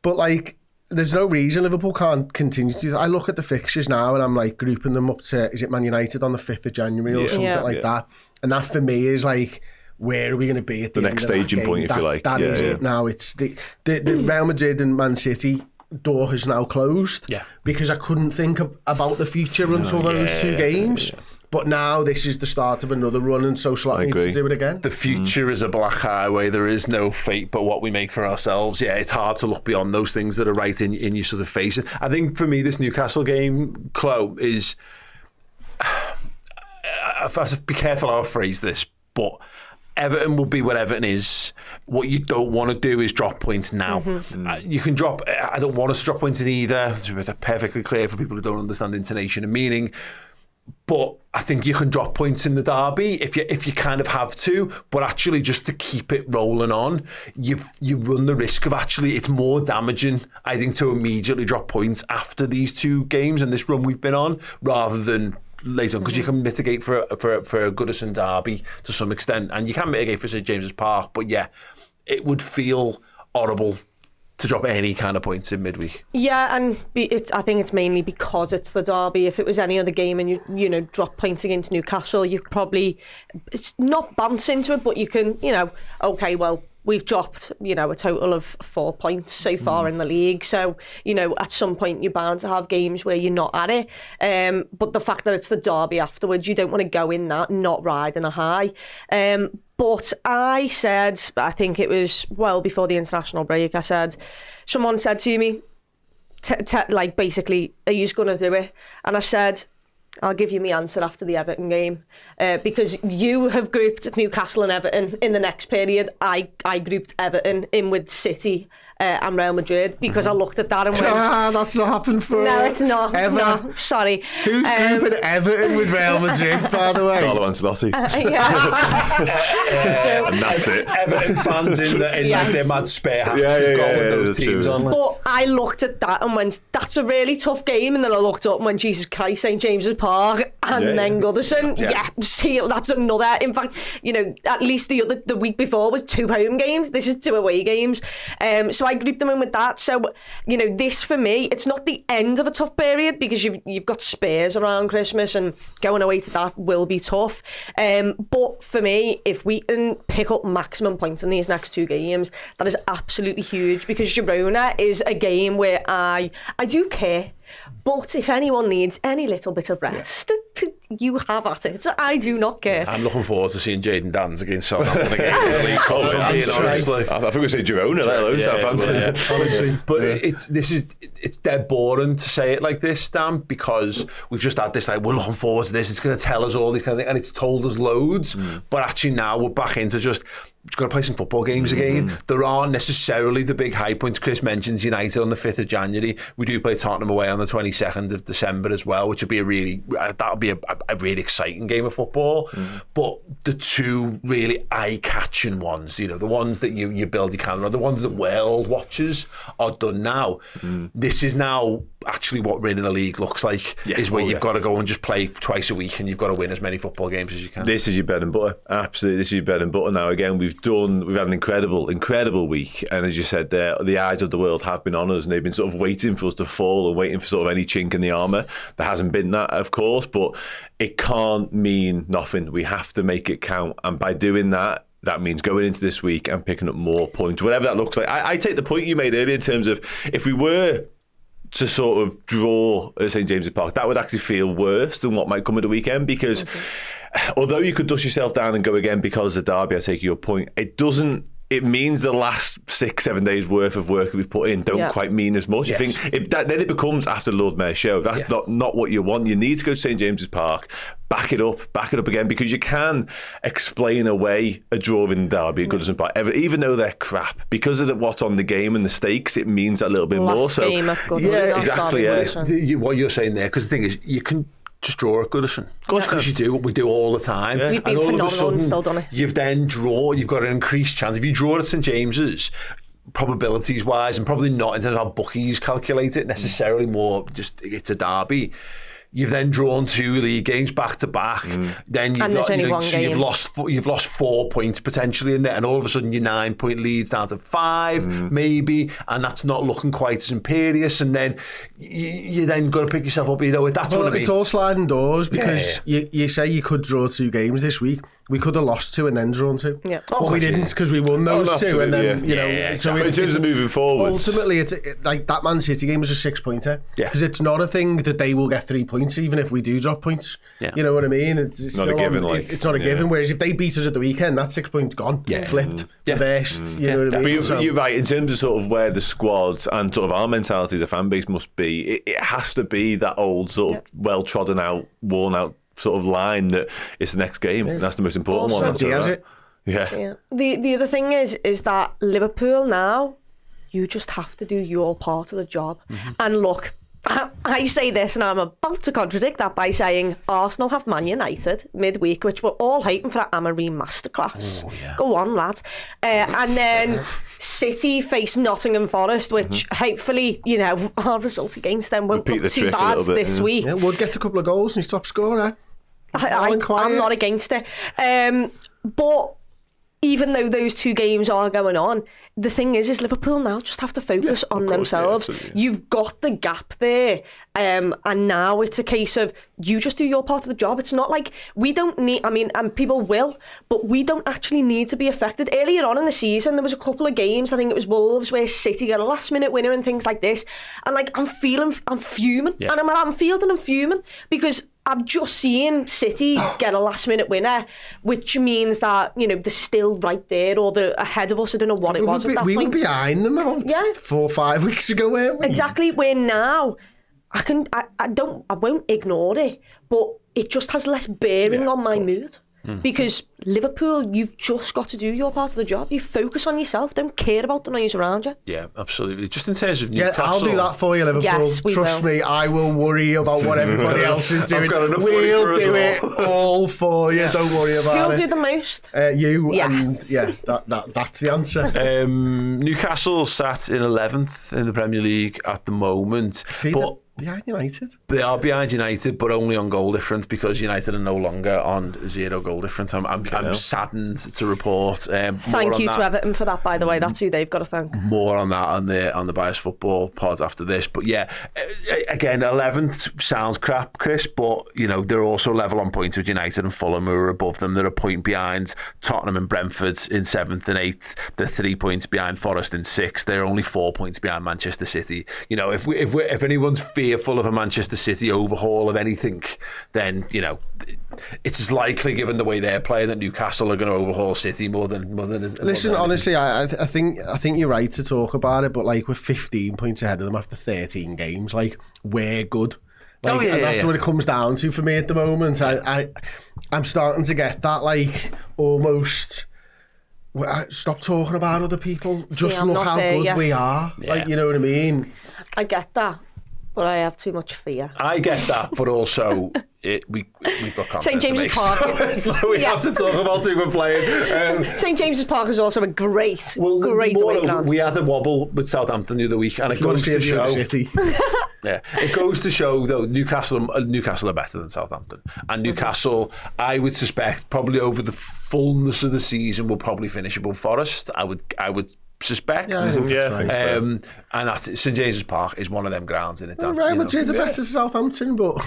but like, there's no reason Liverpool can't continue to do that. I look at the fixtures now and I'm like grouping them up to, is it Man United on the 5th of January or something like that? And that for me is like, where are we going to be at the next end of that staging game? point, if you like. That is it now. It's the Real Madrid and Man City door has now closed because I couldn't think about the future until those 2 games. But now this is the start of another run, and so Slot needs to do it again. The future is a black highway. There is no fate but what we make for ourselves. Yeah, it's hard to look beyond those things that are right in your sort of face. I think for me, this Newcastle game, Chloe, is... I have to be careful how I phrase this, but Everton will be what Everton is. What you don't want to do is drop points now. You can drop... I don't want us to drop points in either. It's perfectly clear for people who don't understand intonation and meaning. But I think you can drop points in the derby if you kind of have to, but actually just to keep it rolling on, you run the risk of actually, it's more damaging, I think, to immediately drop points after these 2 games and this run we've been on, rather than later on, because you can mitigate for a Goodison derby to some extent, and you can mitigate for St James's Park, but yeah, it would feel horrible to drop any kind of points in midweek. Yeah, and I think it's mainly because it's the derby. If it was any other game and you drop points against Newcastle, you probably, it's not bounce into it, but you can, okay, well, we've dropped, a total of 4 points so far in the league. So, at some point you're bound to have games where you're not at it. But the fact that it's the derby afterwards, you don't want to go in that not riding a high. But I said, I think it was well before the international break, someone said to me, like basically, are you going to do it? And I said, I'll give you my answer after the Everton game, because you have grouped Newcastle and Everton in the next period. I grouped Everton in with City and Real Madrid, because I looked at that and went, that's not happened for no, it's not. ever. It's not. Sorry. Who's grouping Everton with Real Madrid, by the way? Carlo Ancelotti. And that's it. Everton fans in like their mad spare hats we've got with those teams on. But I looked at that and went, that's a really tough game. And then I looked up and went, Jesus Christ, St James's Park, and then Goodison. See, that's another. In fact, at least the week before was 2 home games. This is 2 away games. So I grouped them in with that. So, this for me, it's not the end of a tough period, because you've got Spurs around Christmas, and going away to that will be tough. But for me, if we can pick up maximum points in these next 2 games, that is absolutely huge, because Girona is a game where I do care. But if anyone needs any little bit of rest, you have at it. I do not care. I'm looking forward to seeing Jayden Dance against Southampton again. I think we say Girona, let alone Southampton. Honestly, but it's dead boring to say it like this, Dan, because we've just had this we're looking forward to this. It's going to tell us all these kind of things, and it's told us loads. But actually now we're back into just got to play some football games again. There aren't necessarily the big high points. Chris mentions United on the 5th of January. We do play Tottenham away on the 22nd of December as well, which will be a really exciting game of football. But the 2 really eye-catching ones, the ones that you build your calendar on, the ones that world watchers are done now. This is now actually what winning a league looks like, is where you've got to go and just play twice a week, and you've got to win as many football games as you can. This is your bread and butter. Absolutely, this is your bread and butter now. Again, we've had an incredible week, and as you said there, the eyes of the world have been on us, and they've been sort of waiting for us to fall and waiting for sort of any chink in the armour. There hasn't been that, of course, but it can't mean nothing. We have to make it count, and by doing that, that means going into this week and picking up more points, whatever that looks like. I take the point you made earlier in terms of, if we were to sort of draw at St James's Park, that would actually feel worse than what might come at the weekend, because although you could dust yourself down and go again because of Derby, I take your point, it means the last 6-7 days worth of work we've put in don't quite mean as much. You think then it becomes after the Lord Mayor's show. That's not what you want. You need to go to St James's Park, back it up again, because you can explain away a draw in Derby at Goodison Park, even though they're crap, because of what's on the game and the stakes. It means a little bit more. So game at Goodison, exactly. What you're saying there, because the thing is, you can just draw at Goodison. Of course, because you do what we do all the time. We've been phenomenal and still done it. You've got an increased chance. If you draw at St James's, probabilities wise, and probably not in terms of how bookies calculate it necessarily, more just it's a derby. You've then drawn 2 league games back to back. Then you've lost 4 points potentially in there, and all of a sudden your 9-point lead's down to 5 maybe, and that's not looking quite as imperious. And then you then got to pick yourself up. That's what I mean. It's all sliding doors, because you say you could draw 2 games this week. We could have lost 2 and then drawn 2. Yeah. But we didn't, because we won those 2, and then So in terms of moving forward, ultimately, it's like that Man City game was a 6-pointer, because it's not a thing that they will get 3 points even if we do drop points. You know what I mean? It's not a given. It's not a given. Whereas if they beat us at the weekend, that 6 points gone, flipped, reversed. You know what I mean? But you're right in terms of sort of where the squads and sort of our mentality as a fan base must be. It has to be that old sort of well trodden out, worn out sort of line that it's the next game. And that's the most important also, one. Has it? Yeah. The other thing is that Liverpool now, you just have to do your part of the job. And look, I say this, and I'm about to contradict that by saying Arsenal have Man United midweek, which we're all hoping for that Amorim masterclass. Go on, lad. And then City face Nottingham Forest, which hopefully, our result against them won't look too bad this week. Yeah, Wood gets a couple of goals and he's top scorer. I'm not against it. But even though those 2 games are going on, the thing is Liverpool now just have to focus on themselves. You've got the gap there. And now it's a case of you just do your part of the job. It's not like we don't need, and people will, but we don't actually need to be affected. Earlier on in the season, there was a couple of games, I think it was Wolves, where City got a last minute winner and things like this. And I'm fuming. And I'm at Anfield and I'm fuming because I've just seen City get a last-minute winner, which means that, they're still right there, or they're ahead of us. I don't know what it was at that point. We were behind them about 4 or 5 weeks ago, weren't we? Exactly. Where now, I won't ignore it, but it just has less bearing on my mood. Because Liverpool, you've just got to do your part of the job. You focus on yourself. Don't care about the noise around you. Yeah, absolutely. Just in terms of Newcastle. Yeah, I'll do that for you, Liverpool. Yes, Trust me, I will worry about what everybody else is doing. We'll do it all for you. Don't worry about Who'll it. do the most? You, Yeah. and that's the answer. Newcastle sat in 11th in the Premier League at the moment. See, but behind United. they are behind United, but only on goal difference, because United are no longer on 0 goal difference. I'm saddened to report. Thank you to Everton for that, by the way. That's who they've got to thank. More on that on the Bias Football pod after this. But yeah, again, 11th sounds crap, Chris, but they're also level on points with United and Fulham, who are above them. They're a point behind Tottenham and Brentford in 7th and 8th. They're 3 points behind Forest in 6th. They're only 4 points behind Manchester City. If anyone's fearful of a Manchester City overhaul of anything, then it's as likely, given the way they're playing, that Newcastle are going to overhaul City more than. Listen, honestly, I think you're right to talk about it, but we're 15 points ahead of them after 13 games. We're good. And that's what it comes down to for me at the moment. I'm starting to get that almost. Stop talking about other people. Just look how good we are. Yeah. You know what I mean? I get that, but I have too much fear. I get that, but also we've got content St James's Park. So we have to talk about who we're playing. St James's Park is also a great away ground. We had a wobble with Southampton the other week, and it goes to show. City. Yeah, it goes to show though Newcastle are better than Southampton, and Newcastle, I would suspect, probably over the fullness of the season, will probably finish above Forest. I would suspect. And that's St James's Park is one of them grounds in it. Real Madrid's are better than Southampton, but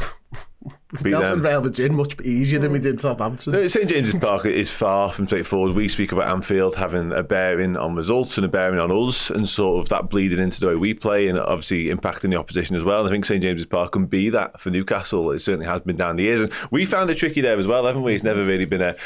we dealt with Real Madrid much easier than we did Southampton. St James's Park is far from straightforward. We speak about Anfield having a bearing on results and a bearing on us, and sort of that bleeding into the way we play, and obviously impacting the opposition as well. And I think St James's Park can be that for Newcastle. It certainly has been down the years, and we found it tricky there as well, haven't we? It's never really been a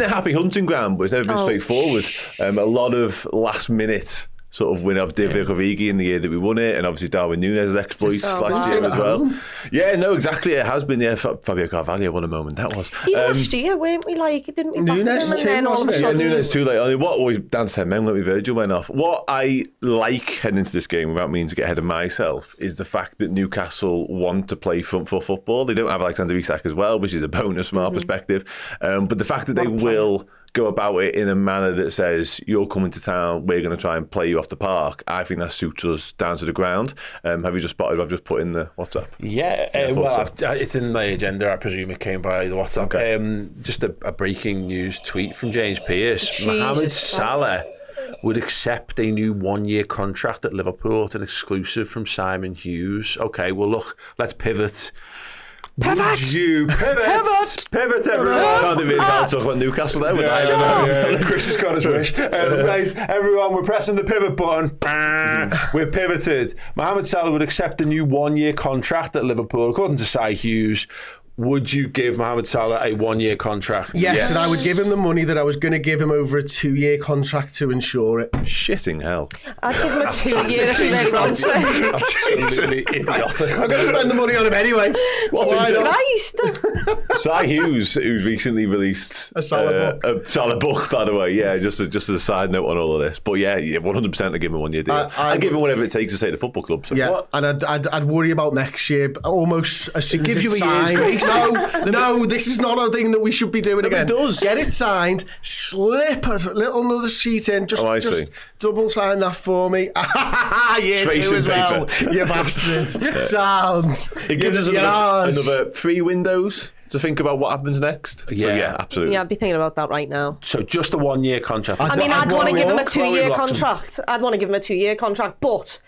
happy hunting ground, but it's never been straightforward. A lot of last minute sort of win of Divock Origi in the year that we won it, and obviously Darwin Núñez's exploits last year as well. Yeah, no, exactly, it has been. Yeah, Fabio Carvalho, what a moment that was. Last year, weren't we didn't we batter Núñez them, and then all of a sudden... Núñez too late. I mean, what always down to 10 men when Virgil went off. What I like heading into this game, without meaning to get ahead of myself, is the fact that Newcastle want to play front foot football. They don't have Alexander Isak as well, which is a bonus from our perspective. But the fact that they will go about it in a manner that says, you're coming to town, we're going to try and play you off the park, I think that suits us down to the ground. Have you just spotted? I've just put in the WhatsApp. Yeah, it's in my agenda. I presume it came by the WhatsApp. Okay. Just a breaking news tweet from James Pearce. Mohamed Salah would accept a new 1-year contract at Liverpool. It's an exclusive from Simon Hughes. Okay, well, look, let's pivot. Pivot, everyone. I found it really hard to talk about Newcastle there. Chris has got his wish. Right, everyone, we're pressing the pivot button. We're pivoted. Mohamed Salah would accept a new 1-year contract at Liverpool, according to Si Hughes. Would you give Mohamed Salah a 1-year contract? Yes, and I would give him the money that I was going to give him over a 2-year contract to ensure it. Shitting hell. I'd give him a 2-year if he really wants it. Absolutely idiotic. I'm going to spend the money on him anyway. Christ! Si Hughes, who's recently released a Salah book, by the way. Yeah, just as a side note on all of this. But yeah, 100% I'd give him a 1-year deal. I'd give him whatever it takes to stay at the football club. So. Yeah, what? And I'd worry about next year almost as soon as it's signed. No, this is not a thing that we should be doing again. It does. Get it signed, slip a little another sheet in, just double sign that for me. Year Trace 2 as well, paper. you bastard. Sounds. It gives us another 3 windows to think about what happens next. Yeah, so, yeah, absolutely. Yeah, I'd be thinking about that right now. So just a 1-year contract. I'd want to give him a 2-year contract. I'd want to give him a 2-year contract, but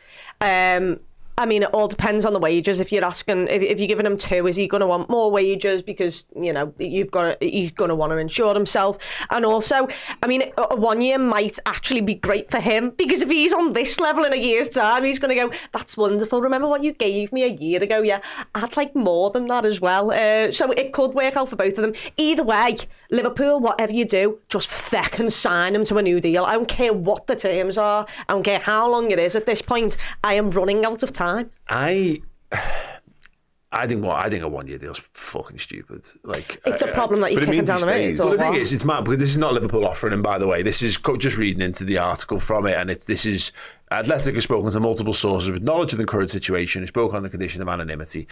I mean, it all depends on the wages. If you're asking, if you're giving him 2, is he going to want more wages? Because, he's going to want to insure himself. And also, I mean, a 1 year might actually be great for him, because if he's on this level in a year's time, he's going to go, that's wonderful. Remember what you gave me a year ago? Yeah, I'd like more than that as well. So it could work out for both of them. Either way, Liverpool, whatever you do, just feckin' sign him to a new deal. I don't care what the terms are. I don't care how long it is at this point. I am running out of time. I I think a 1 year deal's fucking stupid. Like, it's a problem that you kick it down the road. But the thing is, it's mad because this is not Liverpool offering him. By the way, this is just reading into the article from it, and this is Athletic has spoken to multiple sources with knowledge of the current situation who spoke on the condition of anonymity.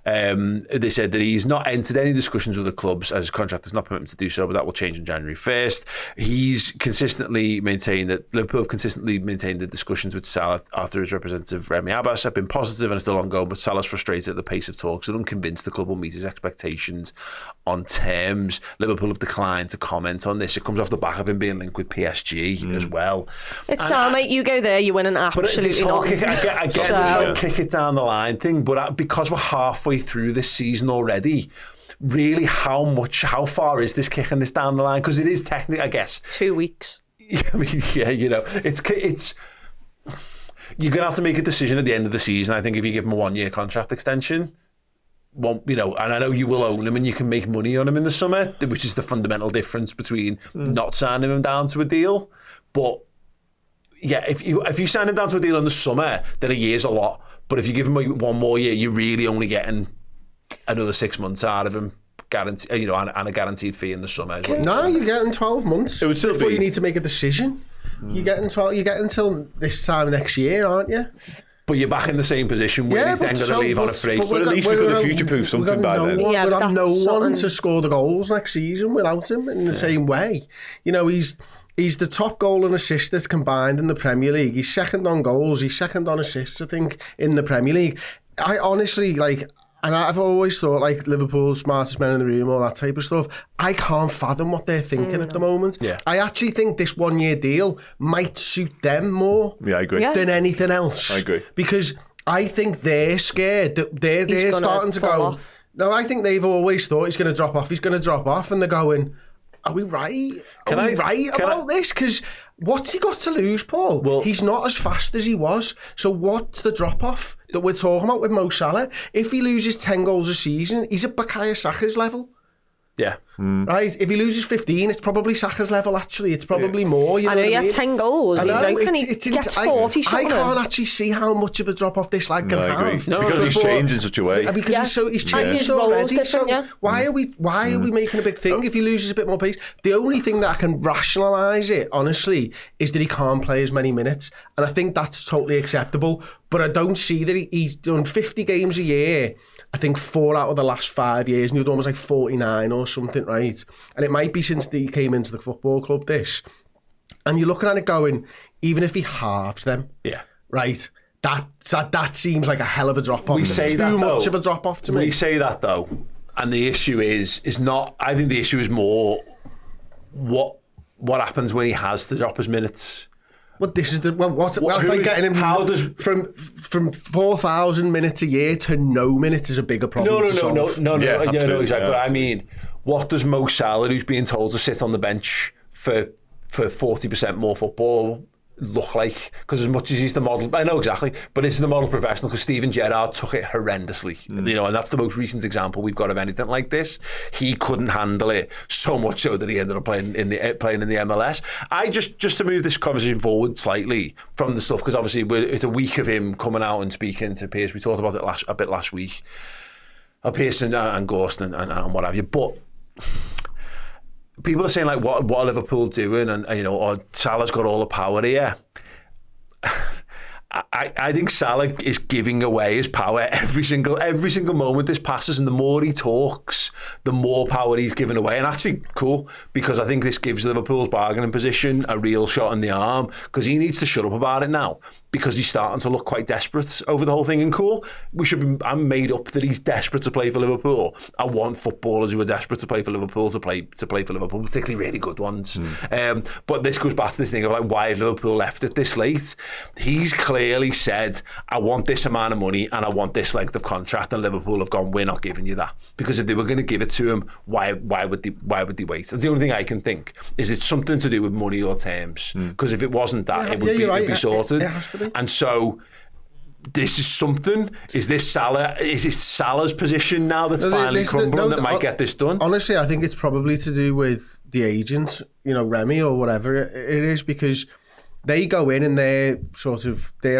They said that he's not entered any discussions with the clubs as his contract does not permit him to do so, but that will change on January 1st. He's consistently maintained that Liverpool have consistently maintained that discussions with Salah after his representative Remy Abbas have been positive and are still ongoing, but Salah's frustrated at the pace of talks and unconvinced the club will meet his expectations on terms. Liverpool have declined to comment on this. It comes off the back of him being linked with PSG as well. It's Sam, mate, you go there, you win an absolutely not. I get this whole kick it down the line thing, but because we're halfway through this season already, really, how far is this kicking this down the line? Because it is technically, I guess, 2 weeks. I mean, yeah, it's you're gonna have to make a decision at the end of the season. I think if you give him a 1 year contract extension, and I know you will own him and you can make money on him in the summer, which is the fundamental difference between not signing him down to a deal. But yeah, if you sign him down to a deal in the summer, then a year's a lot. But if you give him 1 more year, you're really only getting another 6 months out of him, and a guaranteed fee in the summer. No, you're getting 12 months. It would still before be... you need to make a decision. You're getting until this time next year, aren't you? But you're back in the same position where he's then going to leave on a free. But at least we've got to future-proof something by then. We've got no one to score the goals next season without him in the same way. He's the top goal and assist combined in the Premier League. He's second on goals. He's second on assists, I think, in the Premier League. I honestly, and I've always thought, Liverpool's smartest men in the room, all that type of stuff. I can't fathom what they're thinking at the moment. Yeah. I actually think this 1 year deal might suit them more I agree. than anything else. I agree. Because I think they're scared that they're starting to go... Off. No, I think they've always thought he's going to drop off, and they're going... Are we right? Are we right about this? Because what's he got to lose, Paul? Well, he's not as fast as he was. So what's the drop-off that we're talking about with Mo Salah? If he loses 10 goals a season, he's at Bukayo Saka's level. Yeah. Right? If he loses 15, it's probably Saka's level, actually. It's probably more. You know he had 10 goals. He gets 40 shots. I can't actually see how much of a drop-off this lad can have. No, because he's changed in such a way. Because he's changed already. So why are we making a big thing if he loses a bit more pace? The only thing that I can rationalise it, honestly, is that he can't play as many minutes. And I think that's totally acceptable. But I don't see that he's done 50 games a year. I think 4 out of the last 5 years, and the other one was 49 or something, right? And it might be since he came into the football club, this. And you're looking at it going, even if he halves them, right? That seems like a hell of a drop-off. We say too much of a drop-off to me. We say that, though, and the issue is not... I think the issue is more what happens when he has to drop his minutes. Well, this is what's like getting him from 4,000 minutes a year to no minutes is a bigger problem. No, exactly. But I mean, what does Mo Salah, who's being told to sit on the bench for 40% more football, look like? Because as much as he's the model, I know exactly, but this is the model professional. Because Steven Gerrard took it horrendously, and that's the most recent example we've got of anything like this. He couldn't handle it so much so that he ended up playing in the MLS. I just to move this conversation forward slightly from the stuff, because obviously it's a week of him coming out and speaking to Pierce. We talked about it a bit last week, Pierce and Gorst and what have you, but. People are saying what are Liverpool doing, and or Salah's got all the power here. I think Salah is giving away his power every single moment this passes, and the more he talks, the more power he's giving away. And actually, cool, because I think this gives Liverpool's bargaining position a real shot in the arm, because he needs to shut up about it now, because he's starting to look quite desperate over the whole thing. And cool, I'm made up that he's desperate to play for Liverpool. I want footballers who are desperate to play for Liverpool to play for Liverpool, particularly really good ones. But this goes back to this thing of why Liverpool left it this late. He's clearly said, I want this amount of money and I want this length of contract, and Liverpool have gone, we're not giving you that. Because if they were going to give it to him, why would they wait? That's the only thing I can think, is it's something to do with money or terms. Because if it wasn't that, it would be sorted. It has to be. And so this is something. Is this Salah? Is it Salah's position now that's finally crumbling that might get this done? Honestly, I think it's probably to do with the agent, Remy or whatever it is, because they go in and their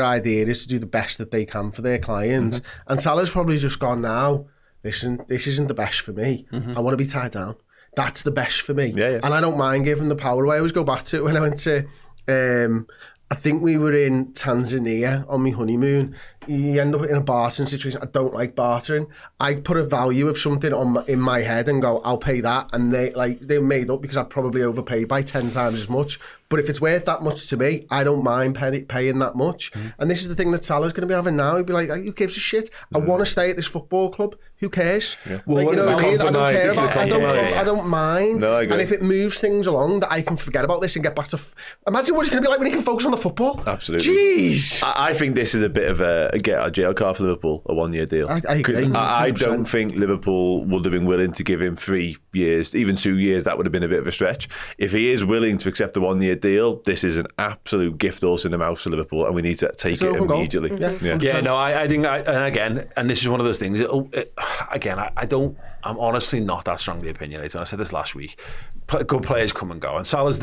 idea is to do the best that they can for their clients. And Salah's probably just gone, now, listen, this isn't the best for me. I want to be tied down. That's the best for me. Yeah. And I don't mind giving the power away. I always go back to when I went to, I think we were in Tanzania on my honeymoon. You end up in a bartering situation. I don't like bartering. I put a value of something in my head and go, I'll pay that. And they're made up because I probably overpaid by 10 times as much. But if it's worth that much to me, I don't mind paying that much. And this is the thing that Salah's going to be having now. He'll be like, who gives a shit? I want to stay at this football club. Who cares? Yeah. Well, you know what I mean? I don't care about. I don't mind. No, I agree. And if it moves things along, that I can forget about this and get back to. Imagine what it's going to be like when he can focus on the football. Absolutely. Jeez. I think this is a bit of a get out of jail card for Liverpool, a 1 year deal. I agree. I don't think Liverpool would have been willing to give him 3 years, even 2 years. That would have been a bit of a stretch. If he is willing to accept a 1 year deal, this is an absolute gift horse in the mouth for Liverpool, and we need to take it immediately. I think, and this is one of those things. I'm honestly not that strongly opinionated. I said this last week. Good players come and go, and Salah's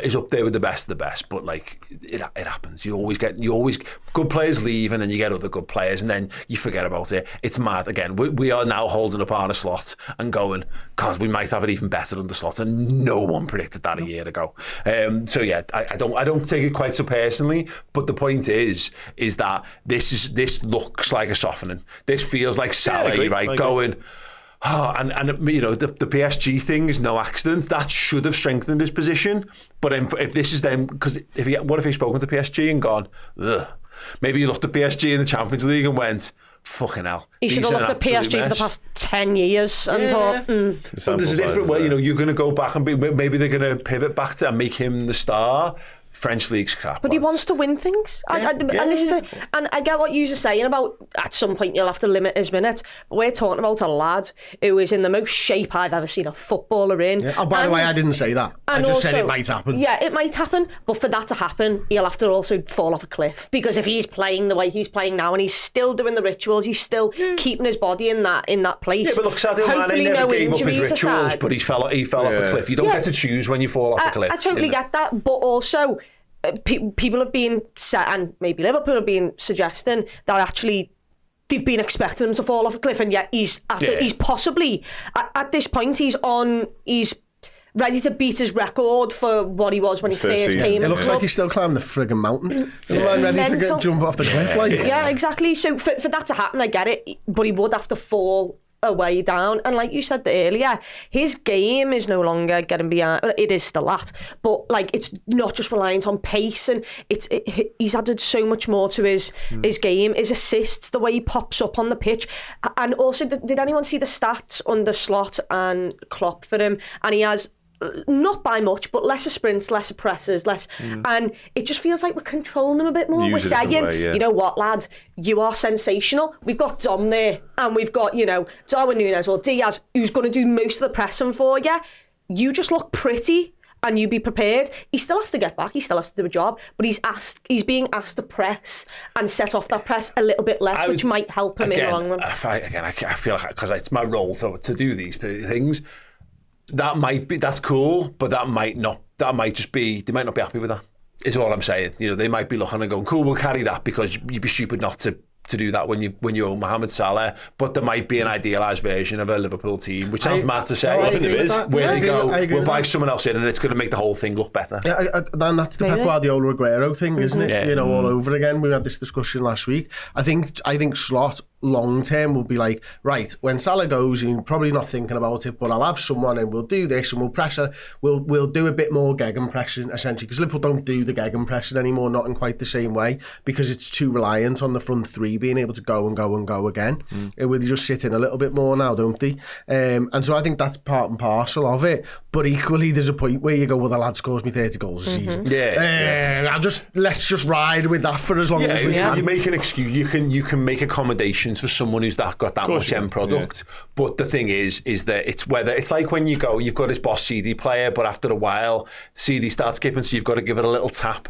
is up there with the best of the best. But like it happens. You always good players leave, and then you get other good players, and then you forget about it. It's mad. Again, we are now holding up Arne Slot and going, God, we might have it even better under Slot, and no one predicted that a year ago. I don't take it quite so personally. But the point is that this looks like a softening. This feels like Salah, right? Going. And you know, the PSG thing is no accident. That should have strengthened his position. But if this is them, because what if he's spoken to PSG and gone, ugh. Maybe you looked at PSG in the Champions League and went, fucking hell. He should have looked at PSG for the past 10 years and thought, But there's a different way, you know, you're going to go back and maybe they're going to pivot back to and make him the star. French league's crap. But he wants to win things. And I get what you're saying about at some point you'll have to limit his minutes. But we're talking about a lad who is in the most shape I've ever seen a footballer in. Yeah. Oh, by the way, I didn't say that. I just said it might happen. Yeah, it might happen. But for that to happen, he'll have to also fall off a cliff. Because if he's playing the way he's playing now and he's still doing the rituals, he's still keeping his body in that place. Yeah, but look, Sadio Mane never gave up his rituals, but he fell off a cliff. You don't get to choose when you fall off a cliff. I totally get that. But also, people have been and maybe Liverpool have been suggesting that actually they've been expecting him to fall off a cliff, and yet he's possibly at this point he's ready to beat his record for what he was when he first came. It looks like he's still climbing the friggin' mountain. Ready to jump off the cliff. Yeah, exactly. So for that to happen, I get it, but he would have to fall away down, and like you said earlier, his game is no longer getting behind. It is still that, but like it's not just reliant on pace, and he's added so much more to his game, his assists, the way he pops up on the pitch. And also, did anyone see the stats under Slot and Klopp for him? And he has, not by much, but lesser sprints, lesser presses, and it just feels like we're controlling them a bit more. We're saying, you know what, lad, you are sensational. We've got Dom there, and we've got, you know, Darwin Núñez or Diaz, who's going to do most of the pressing for you. You just look pretty, and you be prepared. He still has to get back. He still has to do a job, but he's being asked to press and set off that press a little bit less, which might help him in the long run. I feel like, because it's my role to do these things. That's cool, but that might just be, they might not be happy with that, is all I'm saying. You know, they might be looking and going, cool, we'll carry that, because you'd be stupid not to do that when you own Mohamed Salah. But there might be an idealised version of a Liverpool team, which sounds mad to say. I think there is. Where they go, we'll buy someone else in, and it's going to make the whole thing look better. Yeah, then that's the Pep Guardiola Aguero thing, isn't it? Yeah. You know, all over again. We had this discussion last week. I think Slot long term will be like, right, when Salah goes, you're probably not thinking about it, but I'll have someone and we'll do this and we'll pressure, we'll do a bit more gegenpressing essentially, because Liverpool don't do the gegenpressing anymore, not in quite the same way, because it's too reliant on the front three being able to go and go and go again. Where they just sit in a little bit more now, don't they? And so I think that's part and parcel of it, but equally there's a point where you go, well, the lad scores me 30 goals a season. Let's just ride with that for as long as we can. You make an excuse, you can make accommodations for someone who's got that much end product. But the thing is that it's like when you've got his boss CD player, but after a while CD starts skipping, so you've got to give it a little tap.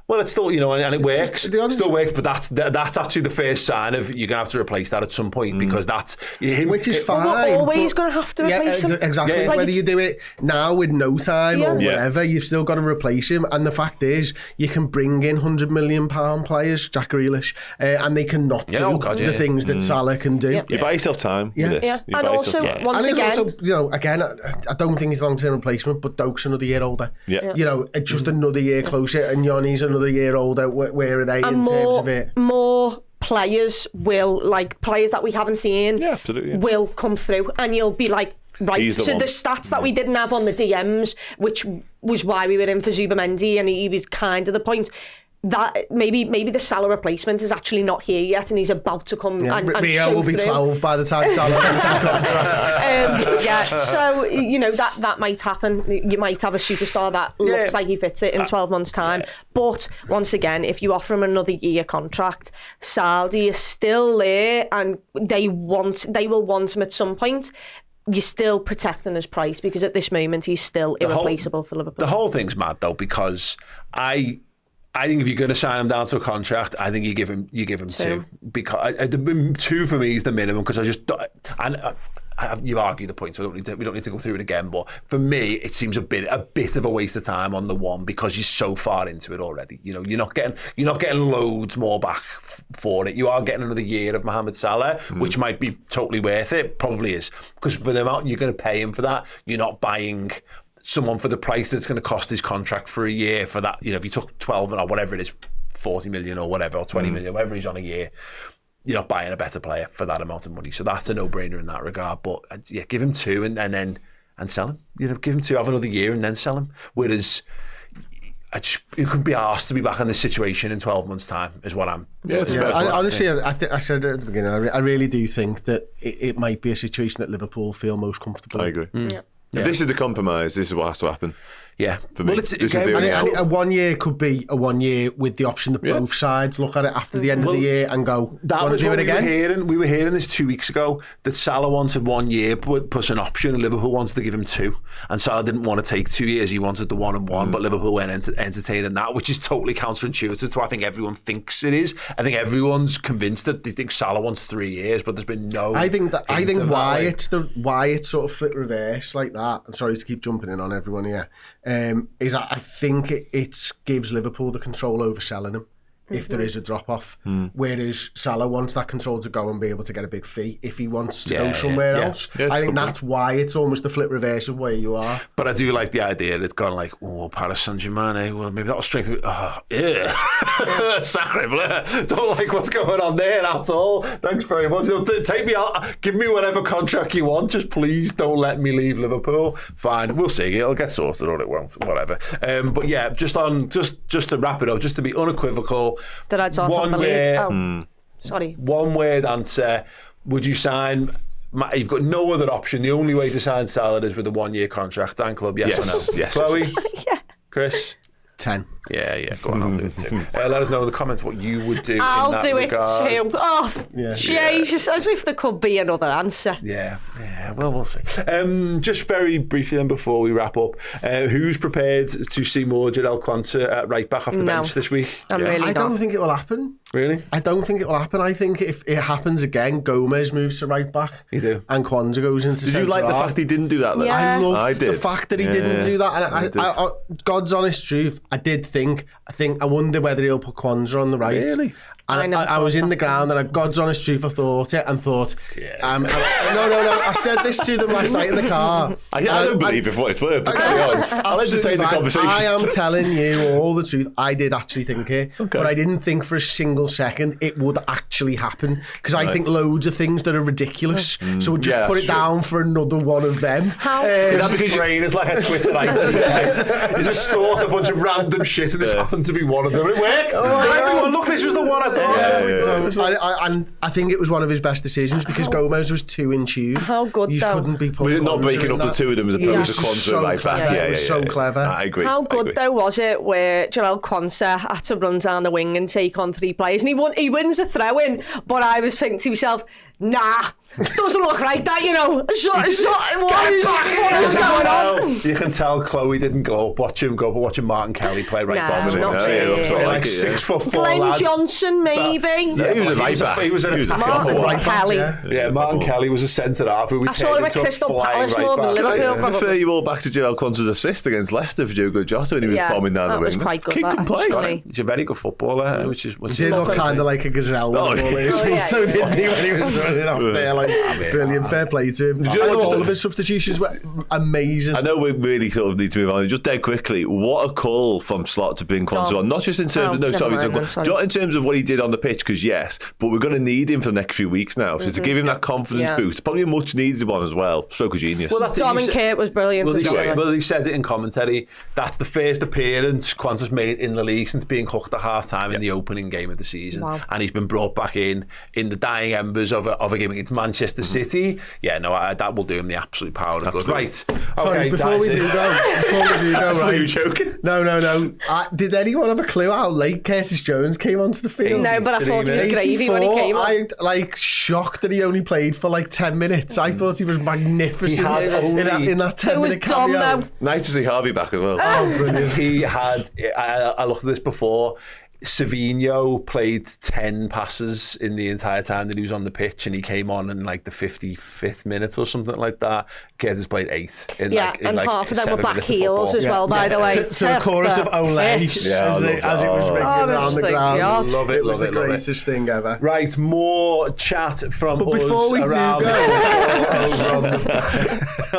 Well, it's still, and it works. Still works, but that's actually the first sign of you're going to have to replace that at some point because that's him. Which is fine. We're always going to have to replace him. Exactly. Yeah. Whether you do it now with no time or whatever, you've still got to replace him. And the fact is, you can bring in £100 million players, Jack Grealish, and they cannot do the things that Salah can do. You buy yourself time with this. And also, once again... I don't think he's a long-term replacement, but Doku's another year older. Just another year closer, and Yanni's another year older. Where are they in terms of it? More players players that we haven't seen will come through, and you'll be like, right, so the stats that we didn't have on the DMs, which was why we were in for Zubamendi, and he was kind of the point that maybe the Salah replacement is actually not here yet, and he's about to come and Rio will be 12 by the time Salah so that might happen. You might have a superstar that looks like he fits it in 12 months' time. But once again, if you offer him another year contract, Saudi is still there, and they will want him at some point. You're still protecting his price because at this moment he's still irreplaceable for Liverpool. The whole thing's mad though, because I think if you're going to sign him down to a contract, I think you give him two. Because two for me is the minimum, because I just you've argued the point, so we don't need to go through it again. But for me, it seems a bit of a waste of time on the one, because you're so far into it already. You're not getting loads more back for it. You are getting another year of Mohamed Salah, which might be totally worth it. Probably is, because for the amount you're going to pay him for that, you're not buying someone for the price that's going to cost his contract for a year for that. If you took 12 or whatever it is, 40 million or whatever, or 20 million, whatever he's on a year, you're not buying a better player for that amount of money. So that's a no-brainer in that regard. But give him two and sell him. Give him two, have another year and then sell him. Whereas you couldn't be asked to be back in this situation in 12 months' time, is what I'm... Honestly, I said at the beginning, I really do think that it might be a situation that Liverpool feel most comfortable in. I agree. If this is the compromise, this is what has to happen. Yeah, for me. A 1 year could be a 1 year with the option that both sides look at it after the end of the year and go, that was what we were hearing this 2 weeks ago, that Salah wanted 1 year plus an option, and Liverpool wanted to give him two, and Salah didn't want to take 2 years, he wanted the 1 and 1, but Liverpool went entertaining that, which is totally counterintuitive to what I think everyone thinks it is. I think everyone's convinced that they think Salah wants 3 years, but there's been no... I think why it's sort of flip reverse like that, I'm sorry to keep jumping in on everyone here, is I think it gives Liverpool the control over selling him if there is a drop-off, whereas Salah wants that control to go and be able to get a big fee if he wants to go somewhere else. I think that's why it's almost the flip reverse of where you are. But I do like the idea that it's gone like, Paris Saint-Germain, well, maybe that was strength. Sacre bleu. Don't like what's going on there at all. Thanks very much. Take me out, give me whatever contract you want, just please don't let me leave Liverpool. Fine, we'll see. It'll get sorted or it won't, whatever. But yeah, just to wrap it up, just to be unequivocal, that I'd sort one of word, sorry. One word answer. Would you sign? You've got no other option. The only way to sign Salah is with a 1 year contract. Dan Club, yes or no? Yes. Chloe? Yeah. Chris? 10. Yeah, go on, I'll do it too. Let us know in the comments what you would do. I'll do regard. It too. Oh, Jesus, as if there could be another answer. Yeah, well, we'll see. Just very briefly then before we wrap up, who's prepared to see more Jarell Quansah at right back off the bench this week? I don't think it will happen. Really? I don't think it will happen. I think if it happens again, Gomez moves to right back. You do. And Quansah goes into centre half. Did you like the fact he didn't do that? Yeah. I loved the fact that he didn't do that. And I God's honest truth, I did think, I wonder whether he'll put Quansah on the right. Really? And I was in the ground, and God's honest truth, I thought it and thought, no. I said this to them last night in the car. I don't believe it for what it's worth. I'll entertain the conversation. I am telling you all the truth. I did actually think it, but I didn't think for a single second it would actually happen, because I think loads of things that are ridiculous. So we'll just put it down for another one of them. His brain is like a Twitter item. He just thought a bunch of random shit, and this happened to be one of them. It worked. Everyone, look, this was the one I thought. And I think it was one of his best decisions, because Gomez was too in tune. How good you though? Couldn't be was it not breaking up the two of them as opposed to Quansah right back? It was so clever. I agree. How good though was it where Jarell Quansah had to run down the wing and take on 3 players, and he wins a throw-in, but I was thinking to myself, nah, doesn't look like that, you know. What is going on? You can tell Chloe didn't glow up watching Martin Kelly play right Nah, bottom. not Like 6'4" Glenn lad. Johnson, maybe. Yeah, he was a right back. He was an attacker. Martin Kelly. Yeah, Martin Kelly was a centre half. I saw him at Crystal Palace more than Liverpool. I refer you all back to Joel Conte's assist against Leicester for Diogo Jota when he was bombing down the wing. That was quite good. Kid can play. Actually. He's a very good footballer, which is He did look kind of like a gazelle with the ball in his feet, so didn't he, when he was running off there? Like, brilliant, fair play to him. All of his substitutions were amazing. I know we really sort of need to move on. Just dead quickly, what a call from Slot to bring Quansah on. Not just in terms of not in terms of what he did on the pitch, because yes, but we're going to need him for the next few weeks now. So to give him that confidence boost, probably a much needed one as well. Stroke of genius. Well, that's Dom and Kurt was brilliant. Well, he said it in commentary. That's the first appearance Quansah's made in the league since being hooked at half time in the opening game of the season, and he's been brought back in the dying embers of a game against Manchester City. Yeah, no, that will do him the absolute power of good. Right. Sorry, Okay, before we do go, right? you joking? No. Did anyone have a clue how late Curtis Jones came onto the field? No, but I thought he was gravy when he came on. I'm like shocked that he only played for like 10 minutes. I thought he was magnificent in that 10 minute cameo. Dom, though. Nice to see Harvey back as well. Oh, brilliant. He had, I looked at this before, Savinho played 10 passes in the entire time that he was on the pitch, and he came on in like the 55th minute or something like that. Curtis played 8 in and half of them were back heels as well, by the way. To a chorus of Olay as it was ringing around the ground. Love it, It was love the it. greatest thing ever. Right, more chat from But us before we do around go-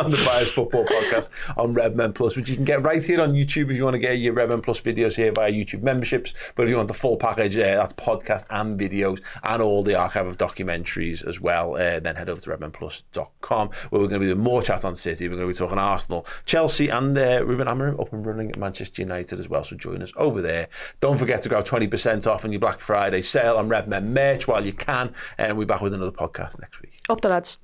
on the Bias Football Podcast on Redmen Plus, which you can get right here on YouTube if you want to get your Redmen Plus videos here via YouTube memberships. But if you want the full package, that's podcast and videos and all the archive of documentaries as well, then head over to redmenplus.com, where we're going to be doing more chat on City. We're going to be talking Arsenal, Chelsea, and Ruben Amorim up and running at Manchester United as well. So join us over there. Don't forget to grab 20% off on your Black Friday sale on Redmen merch while you can, and we'll be back with another podcast next week. Up the lads.